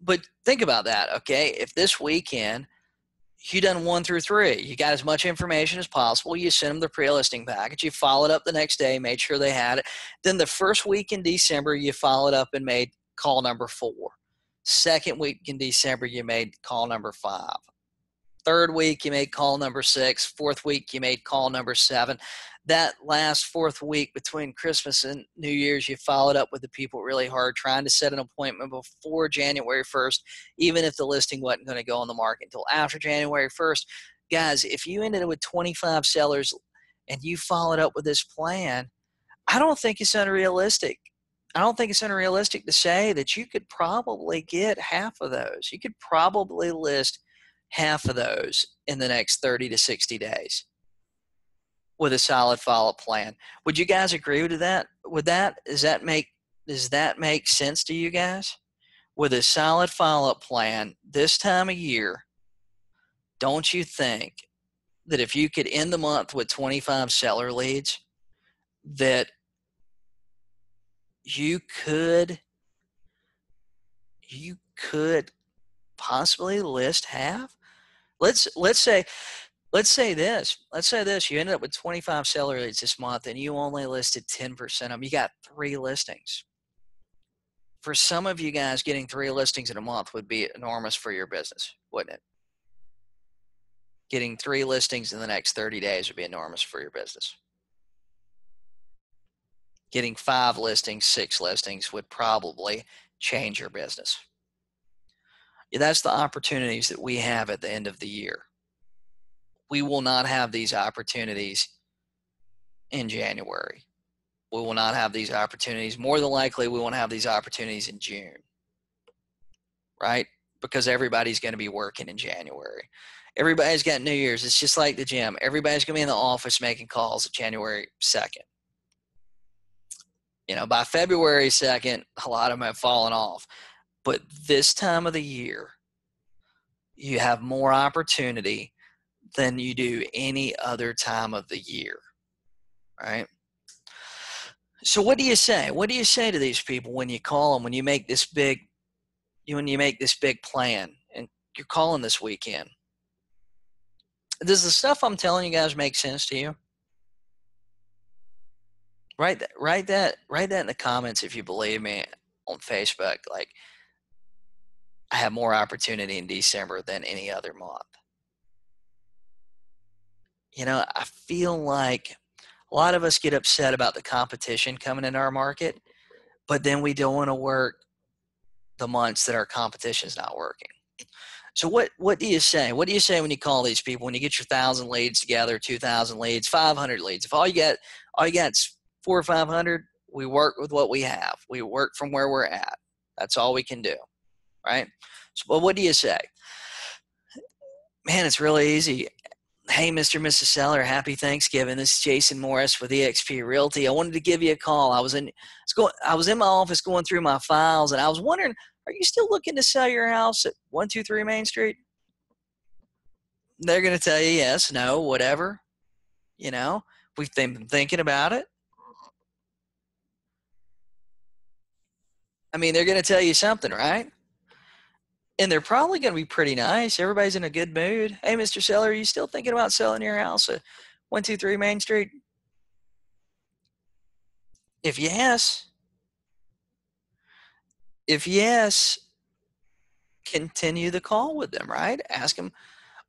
But think about that, okay? If this weekend you done 1 through 3, you got as much information as possible, you sent them the pre-listing package, you followed up the next day, made sure they had it. Then the first week in December, you followed up and made call number 4. Second week in December, you made call number 5. Third week, you made call number 6. Fourth week, you made call number 7. That last 4th week between Christmas and New Year's, you followed up with the people really hard, trying to set an appointment before January 1st, even if the listing wasn't going to go on the market until after January 1st. Guys, if you ended up with 25 sellers and you followed up with this plan, I don't think it's unrealistic. I don't think it's unrealistic to say that you could probably get half of those. You could probably list half of those in the next 30 to 60 days with a solid follow-up plan. Would you guys agree with that? Does that make sense to you guys? With a solid follow-up plan this time of year, don't you think that if you could end the month with 25 seller leads, that you could possibly list half? Let's say this. You ended up with 25 seller leads this month and you only listed 10% of them. You got 3 listings. For some of you guys, getting 3 listings in a month would be enormous for your business, wouldn't it? Getting 3 listings in the next 30 days would be enormous for your business. Getting 5 listings, 6 listings would probably change your business. That's the opportunities that we have at the end of the year. We will not have these opportunities in January. We will not have these opportunities. More than likely, we won't have these opportunities in June, right? Because everybody's going to be working in January. Everybody's got New Year's. It's just like the gym. Everybody's going to be in the office making calls at January 2nd. By February 2nd, a lot of them have fallen off. But this time of the year, you have more opportunity than you do any other time of the year, right? So what do you say? What do you say to these people when you call them, when you make this big plan and you're calling this weekend? Does the stuff I'm telling you guys make sense to you? Write that in the comments if you believe me on Facebook. Like, I have more opportunity in December than any other month. I feel like a lot of us get upset about the competition coming into our market, but then we don't want to work the months that our competition is not working. So what do you say? What do you say when you call these people, when you get your 1,000 leads together, 2,000 leads, 500 leads? If all you got is 400 or 500, we work with what we have. We work from where we're at. That's all we can do, right? So, but what do you say? Man, it's really easy. Hey, Mr. and Mrs. Seller, happy Thanksgiving. This is Jason Morris with eXp Realty. I wanted to give you a call. I was in my office going through my files, and I was wondering, are you still looking to sell your house at 123 Main Street? They're going to tell you yes, no, whatever. We've been thinking about it. I mean, they're going to tell you something, right? And they're probably going to be pretty nice. Everybody's in a good mood. Hey, Mr. Seller, are you still thinking about selling your house at 123 Main Street? If yes, continue the call with them, right? Ask them,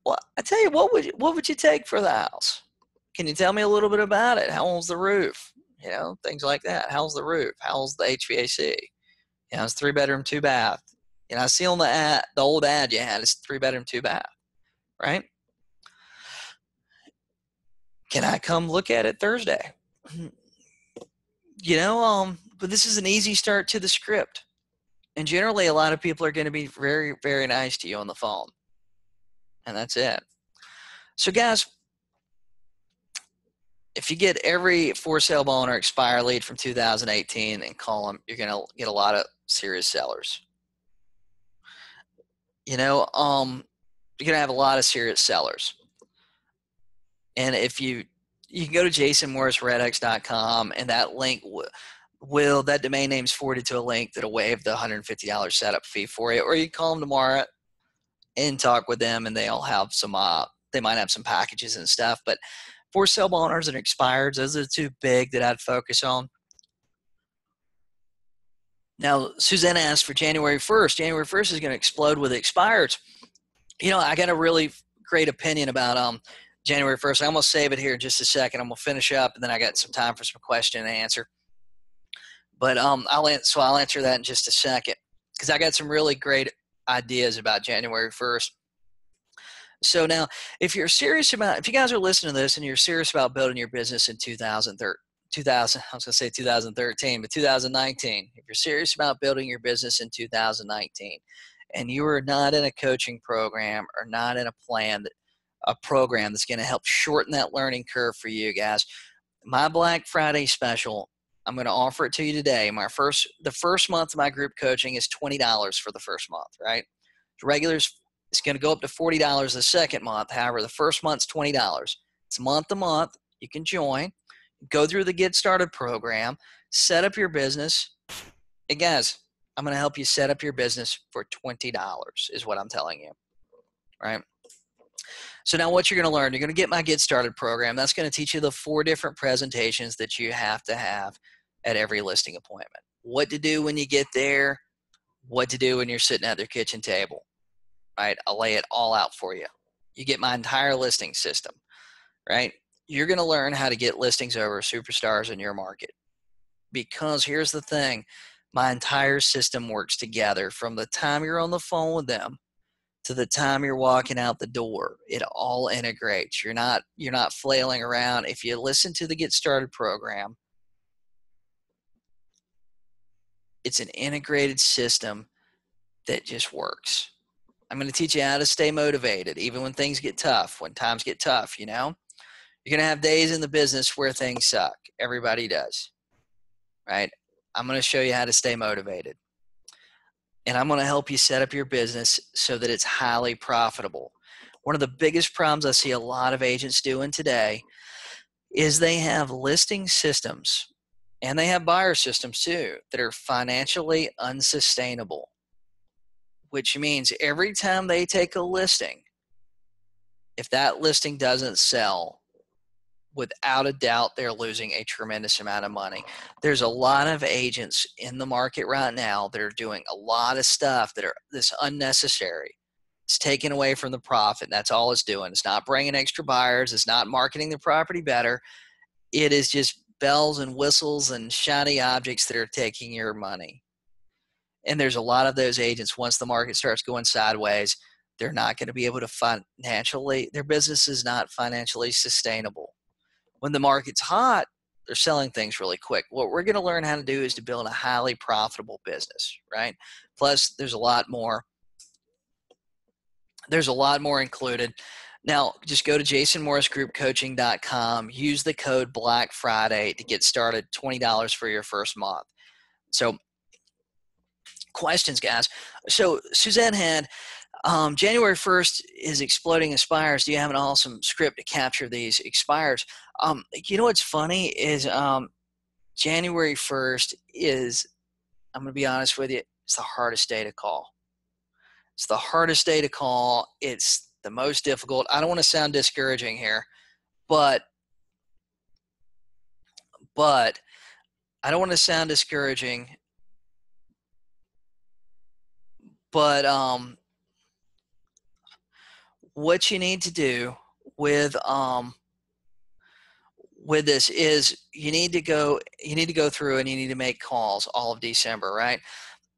well, I tell you, what would you take for the house? Can you tell me a little bit about it? How old's the roof? Things like that. How's the roof? How's the HVAC? It's 3-bedroom, 2-bath. I see on the old ad you had, it's 3-bedroom, 2-bath, right? Can I come look at it Thursday? But this is an easy start to the script. And generally, a lot of people are going to be very, very nice to you on the phone. And that's it. So, guys, if you get every for sale by owner expire lead from 2018 and call them, you're going to get a lot of serious sellers. You're going to have a lot of serious sellers. And if you can go to jasonmorrisredx.com, and that link that domain name's forwarded to a link that'll waive the $150 setup fee for you. Or you call them tomorrow and talk with them, and they'll have some they might have some packages and stuff. But for sale by owners and expireds, those are the two big that I'd focus on. Now, Suzanne asked for January 1st. January 1st is going to explode with expireds. I got a really great opinion about January 1st. I'm going to save it here in just a second. I'm going to finish up, and then I got some time for some question and answer. But I'll answer that in just a second, because I got some really great ideas about January 1st. So now, if you guys are listening to this and you're serious about building your business in 2013, but 2019, if you're serious about building your business in 2019, and you are not in a coaching program or not in a program that's going to help shorten that learning curve for you guys, my Black Friday special, I'm going to offer it to you today. The first month of my group coaching is $20 for the first month, right? The regulars, it's going to go up to $40 the second month. However, the first month's $20. It's month to month. You can join, go through the Get Started program, set up your business. Hey guys, I'm going to help you set up your business for $20 is what I'm telling you, right? So now what you're going to learn, you're going to get my Get Started program. That's going to teach you the 4 different presentations that you have to have at every listing appointment. what to do when you get there, what to do when you're sitting at their kitchen table, right? I'll lay it all out for you. You get my entire listing system, right? You're going to learn how to get listings over superstars in your market. Because here's the thing, my entire system works together from the time you're on the phone with them to the time you're walking out the door. It all integrates. You're not flailing around. If you listen to the Get Started program, it's an integrated system that just works. I'm going to teach you how to stay motivated even when things get tough, when times get tough, you know. You're going to have days in the business where things suck. Everybody does, right? I'm going to show you how to stay motivated. And I'm going to help you set up your business so that it's highly profitable. One of the biggest problems I see a lot of agents doing today is they have listing systems and they have buyer systems too that are financially unsustainable, which means every time they take a listing, if that listing doesn't sell, without a doubt, they're losing a tremendous amount of money. There's a lot of agents in the market right now that are doing a lot of stuff that are this unnecessary. It's taking away from the profit. That's all it's doing. It's not bringing extra buyers. It's not marketing the property better. It is just bells and whistles and shiny objects that are taking your money. And there's a lot of those agents, once the market starts going sideways, they're not going to be able to financially, their business is not financially sustainable. When the market's hot, they're selling things really quick. What we're going to learn how to do is to build a highly profitable business, right? Plus, there's a lot more. There's a lot more included. Now, just go to jasonmorrisgroupcoaching.com. Use the code BLACKFRIDAY to get started, $20 for your first month. So, questions, guys. So, Suzanne had January 1st is exploding expires. Do you have an awesome script to capture these expires? You know what's funny is January 1st is, I'm going to be honest with you, it's the hardest day to call. It's the hardest day to call. It's the most difficult. I don't want to sound discouraging here, but I don't want to sound discouraging, but what you need to do with this is you need to go through and you need to make calls all of December, right?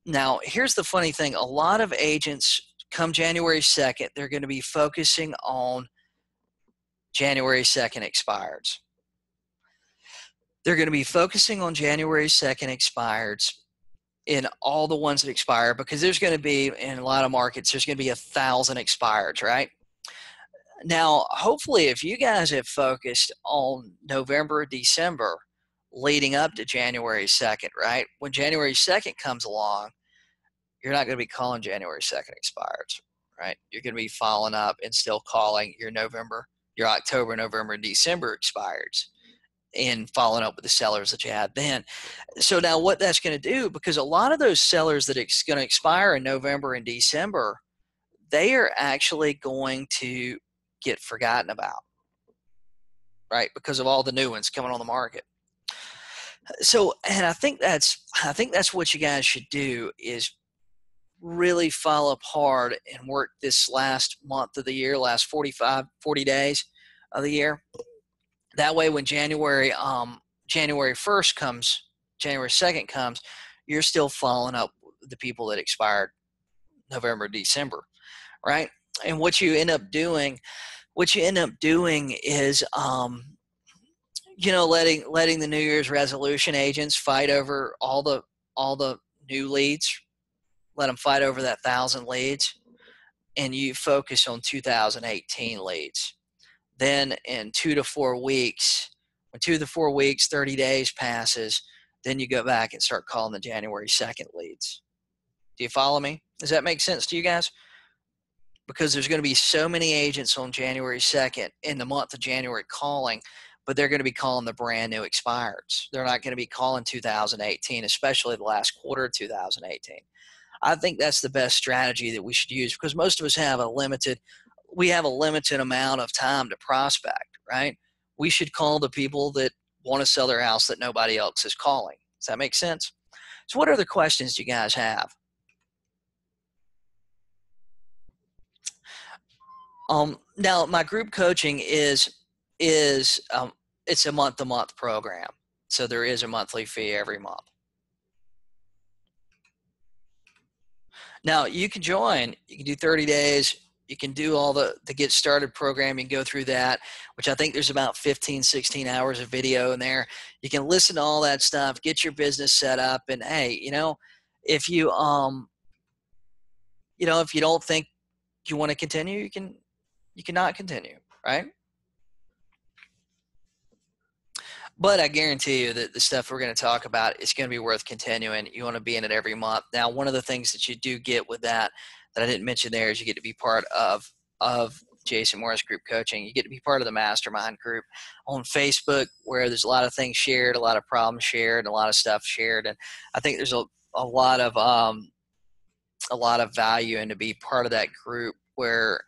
Now, here's the funny thing. A lot of agents come January 2nd, they're going to be focusing on January 2nd expireds. They're going to be focusing on January 2nd expireds in all the ones that expire, because there's going to be, in a lot of markets, there's going to be 1,000 expireds, right? Now, hopefully, if you guys have focused on November, December, leading up to January 2nd, right? When January 2nd comes along, you're not going to be calling January 2nd expireds, right? You're going to be following up and still calling your November, your October, November, and December expireds and following up with the sellers that you had then. So now what that's going to do, because a lot of those sellers that it's going to expire in November and December, they are actually going to get forgotten about, right? Because of all the new ones coming on the market. So, and I think that's what you guys should do, is really follow up hard and work this last month of the year, last 40 days of the year. That way, when January 1st comes, January 2nd comes, you're still following up with the people that expired November, December, right? And what you end up doing is letting the New Year's resolution agents fight over all the new leads. Let them fight over that 1,000 leads, and you focus on 2018 leads. Then in 2 to 4 weeks, when 2 to 4 weeks, 30 days passes, then you go back and start calling the January 2nd leads. Do you follow me? Does that make sense to you guys? Because there's going to be so many agents on January 2nd in the month of January calling, but they're going to be calling the brand new expireds. They're not going to be calling 2018, especially the last quarter of 2018. I think that's the best strategy that we should use, because most of us have a limited amount of time to prospect, right? We should call the people that want to sell their house that nobody else is calling. Does that make sense? So what other questions do you guys have? Now my group coaching is it's a month-to-month program. So there is a monthly fee every month. Now you can join, you can do 30 days, you can do all the get started program, you can go through that, which I think there's about 15, 16 hours of video in there. You can listen to all that stuff, get your business set up, and hey, if you if you don't think you want to continue, you can not continue, right? But I guarantee you that the stuff we're going to talk about is going to be worth continuing. You want to be in it every month. Now, one of the things that you do get with that I didn't mention there is you get to be part of Jason Morris Group Coaching. You get to be part of the mastermind group on Facebook, where there's a lot of things shared, a lot of problems shared, a lot of stuff shared, and I think there's a lot of value in to be part of that group where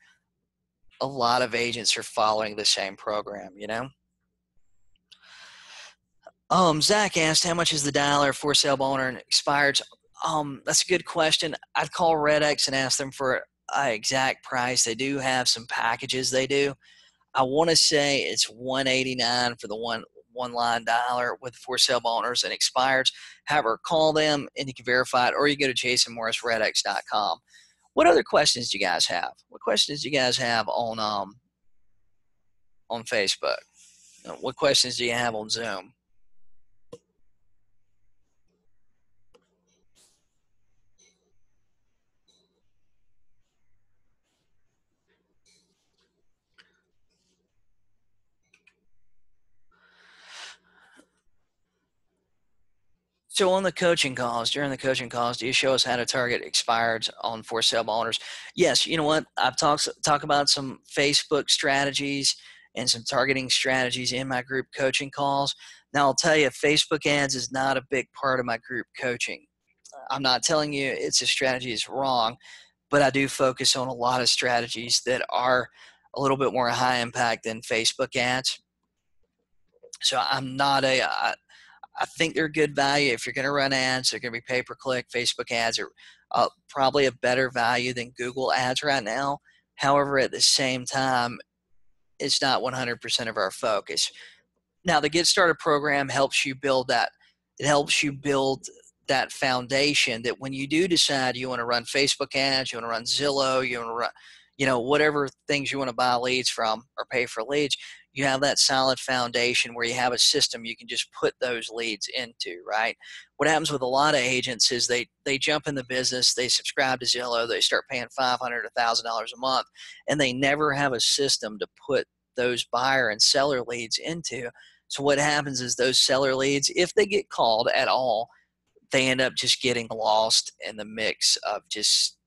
a lot of agents are following the same program. Zach asked, how much is the dialer for sale by owner and expired? That's a good question. I'd call RedX and ask them for an exact price. They do have some packages they do. I want to say it's $189 for the one line dialer with for sale by owners and expireds. However, call them and you can verify it, or you go to jasonmorrisredx.com. What other questions do you guys have? What questions do you guys have on Facebook? What questions do you have on Zoom? So on the coaching calls, during the coaching calls, do you show us how to target expireds on for sale by owners? Yes. You know what? I've talk about some Facebook strategies and some targeting strategies in my group coaching calls. Now I'll tell you, Facebook ads is not a big part of my group coaching. I'm not telling you it's a strategy is wrong, but I do focus on a lot of strategies that are a little bit more high impact than Facebook ads. So I'm not I think they're good value. If you're going to run ads, they're going to be pay-per-click. Facebook ads are probably a better value than Google ads right now. However, at the same time, it's not 100% of our focus. Now, the Get Started program helps you build that. It helps you build that foundation that when you do decide you want to run Facebook ads, you want to run Zillow, you want to run, whatever things you want to buy leads from or pay for leads, you have that solid foundation where you have a system you can just put those leads into, right? What happens with a lot of agents is they jump in the business, they subscribe to Zillow, they start paying $500, $1,000 a month, and they never have a system to put those buyer and seller leads into. So what happens is those seller leads, if they get called at all, they end up just getting lost in the mix of just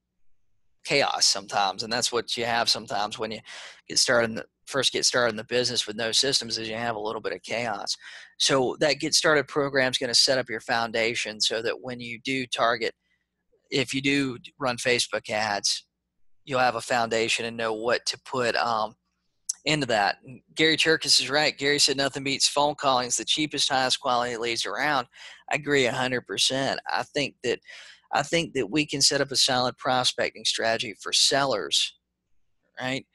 chaos sometimes. And that's what you have sometimes when you first get started in the business with no systems, is you have a little bit of chaos. So that Get Started program is going to set up your foundation so that when you do target, if you do run Facebook ads, you'll have a foundation and know what to put into that. And Gary Cherkis is right. Gary said nothing beats phone calling. It's the cheapest, highest quality leads around. I agree 100%. I think that we can set up a solid prospecting strategy for sellers, right?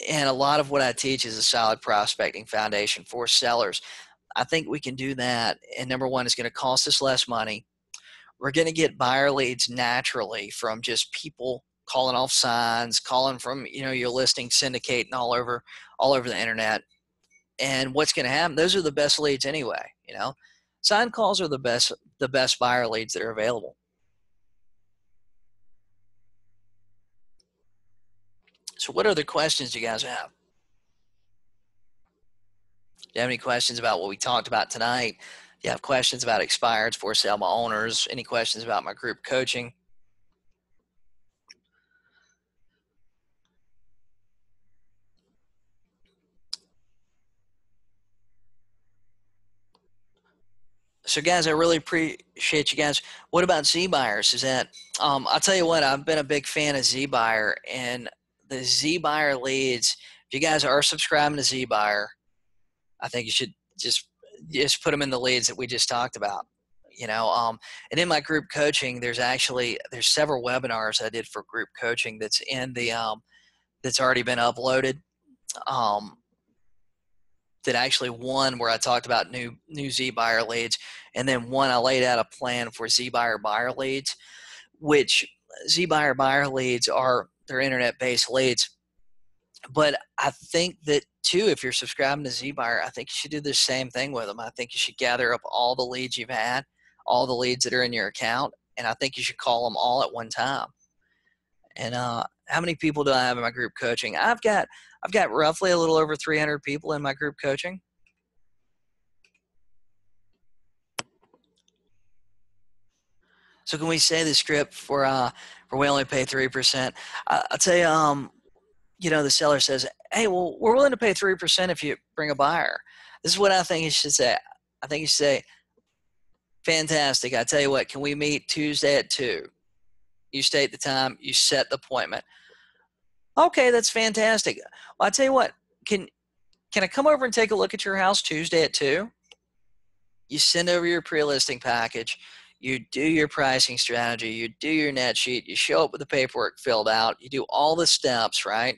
And a lot of what I teach is a solid prospecting foundation for sellers. I think we can do that. And number one, it's going to cost us less money. We're going to get buyer leads naturally from just people calling off signs, calling from, your listing syndicating all over the internet. And what's going to happen? Those are the best leads anyway. Sign calls are the best buyer leads that are available. So what other questions do you guys have? Do you have any questions about what we talked about tonight? Do you have questions about expireds, for sale by owners? Any questions about my group coaching? So guys, I really appreciate you guys. What about Z buyers? Is that, I'll tell you what, I've been a big fan of Z buyer, and the Z buyer leads, if you guys are subscribing to Z buyer, I think you should just put them in the leads that we just talked about. And in my group coaching, there's several webinars I did for group coaching that's in the that's already been uploaded. That actually one where I talked about new Z buyer leads, and then one I laid out a plan for Z buyer leads, which Z buyer leads they're internet-based leads. But I think that too, if you're subscribing to Z buyer, I think you should do the same thing with them. I think you should gather up all the leads you've had, all the leads that are in your account, and I think you should call them all at one time. And how many people do I have in my group coaching? I've got roughly a little over 300 people in my group coaching. So can we say the script for we only pay 3%? I'll tell you, the seller says, hey, well, we're willing to pay 3% if you bring a buyer. This is what I think you should say. I think you should say, fantastic. I tell you what, can we meet Tuesday at 2? You state the time, you set the appointment. Okay, that's fantastic. Well, I tell you what, can I come over and take a look at your house Tuesday at 2? You send over your pre-listing package. You do your pricing strategy. You do your net sheet. You show up with the paperwork filled out. You do all the steps, right?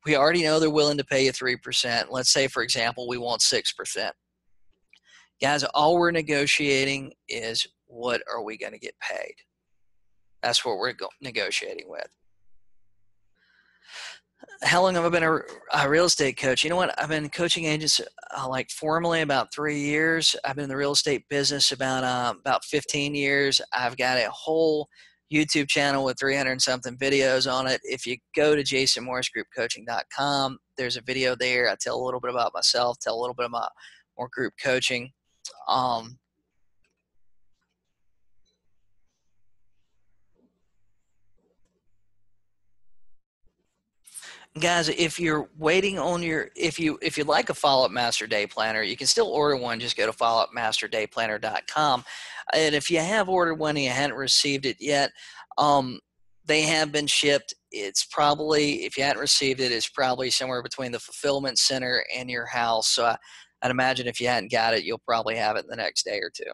We already know they're willing to pay you 3%. Let's say, for example, we want 6%. Guys, all we're negotiating is what are we going to get paid? That's what we're negotiating with. How long have I been a real estate coach? You know what? I've been coaching agents like formally about 3 years. I've been in the real estate business about 15 years. I've got a whole YouTube channel with 300 and something videos on it. If you go to jasonmorrisgroupcoaching.com, there's a video there. I tell a little bit about myself, tell a little bit about more group coaching. Guys, if you're waiting on if you'd like a follow-up master day planner, you can still order one. Just go to followupmasterdayplanner.com. And if you have ordered one and you hadn't received it yet, they have been shipped. It's probably, if you hadn't received it, it's probably somewhere between the fulfillment center and your house. So I'd imagine if you hadn't got it, you'll probably have it the next day or two.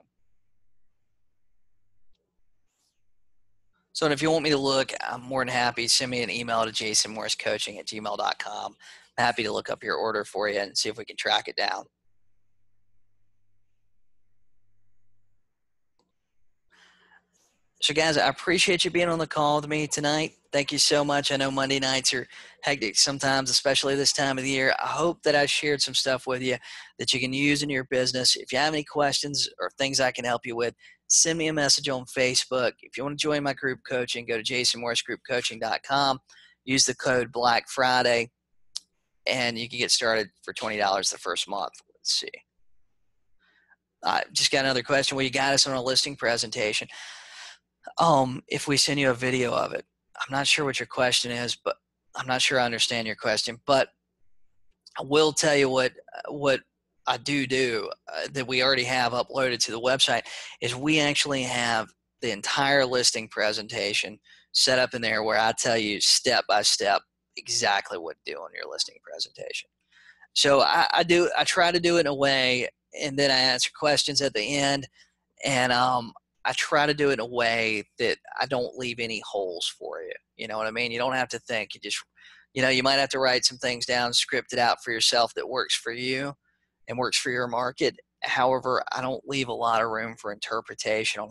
So if you want me to look, I'm more than happy. Send me an email to jasonmorriscoaching@gmail.com. I'm happy to look up your order for you and see if we can track it down. So guys, I appreciate you being on the call with me tonight. Thank you so much. I know Monday nights are hectic sometimes, especially this time of the year. I hope that I shared some stuff with you that you can use in your business. If you have any questions or things I can help you with, send me a message on Facebook. If you want to join my group coaching, go to jasonmorrisgroupcoaching.com. Use the code BLACKFRIDAY, and you can get started for $20 the first month. Let's see. Just got another question. Well, you got us on a listing presentation. If we send you a video of it. I'm not sure what your question is, but I'm not sure I understand your question, but I will tell you what I do that we already have uploaded to the website is we actually have the entire listing presentation set up in there where I tell you step by step exactly what to do on your listing presentation. So I try to do it in a way, and then I answer questions at the end, and I try to do it in a way that I don't leave any holes for you. You know what I mean? You don't have to think. You just, you might have to write some things down, script it out for yourself that works for you and works for your market. However, I don't leave a lot of room for interpretation on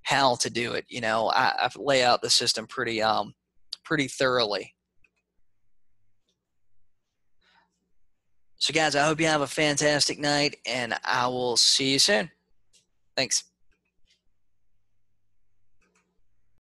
how to do it. I lay out the system pretty thoroughly. So guys, I hope you have a fantastic night, and I will see you soon. Thanks.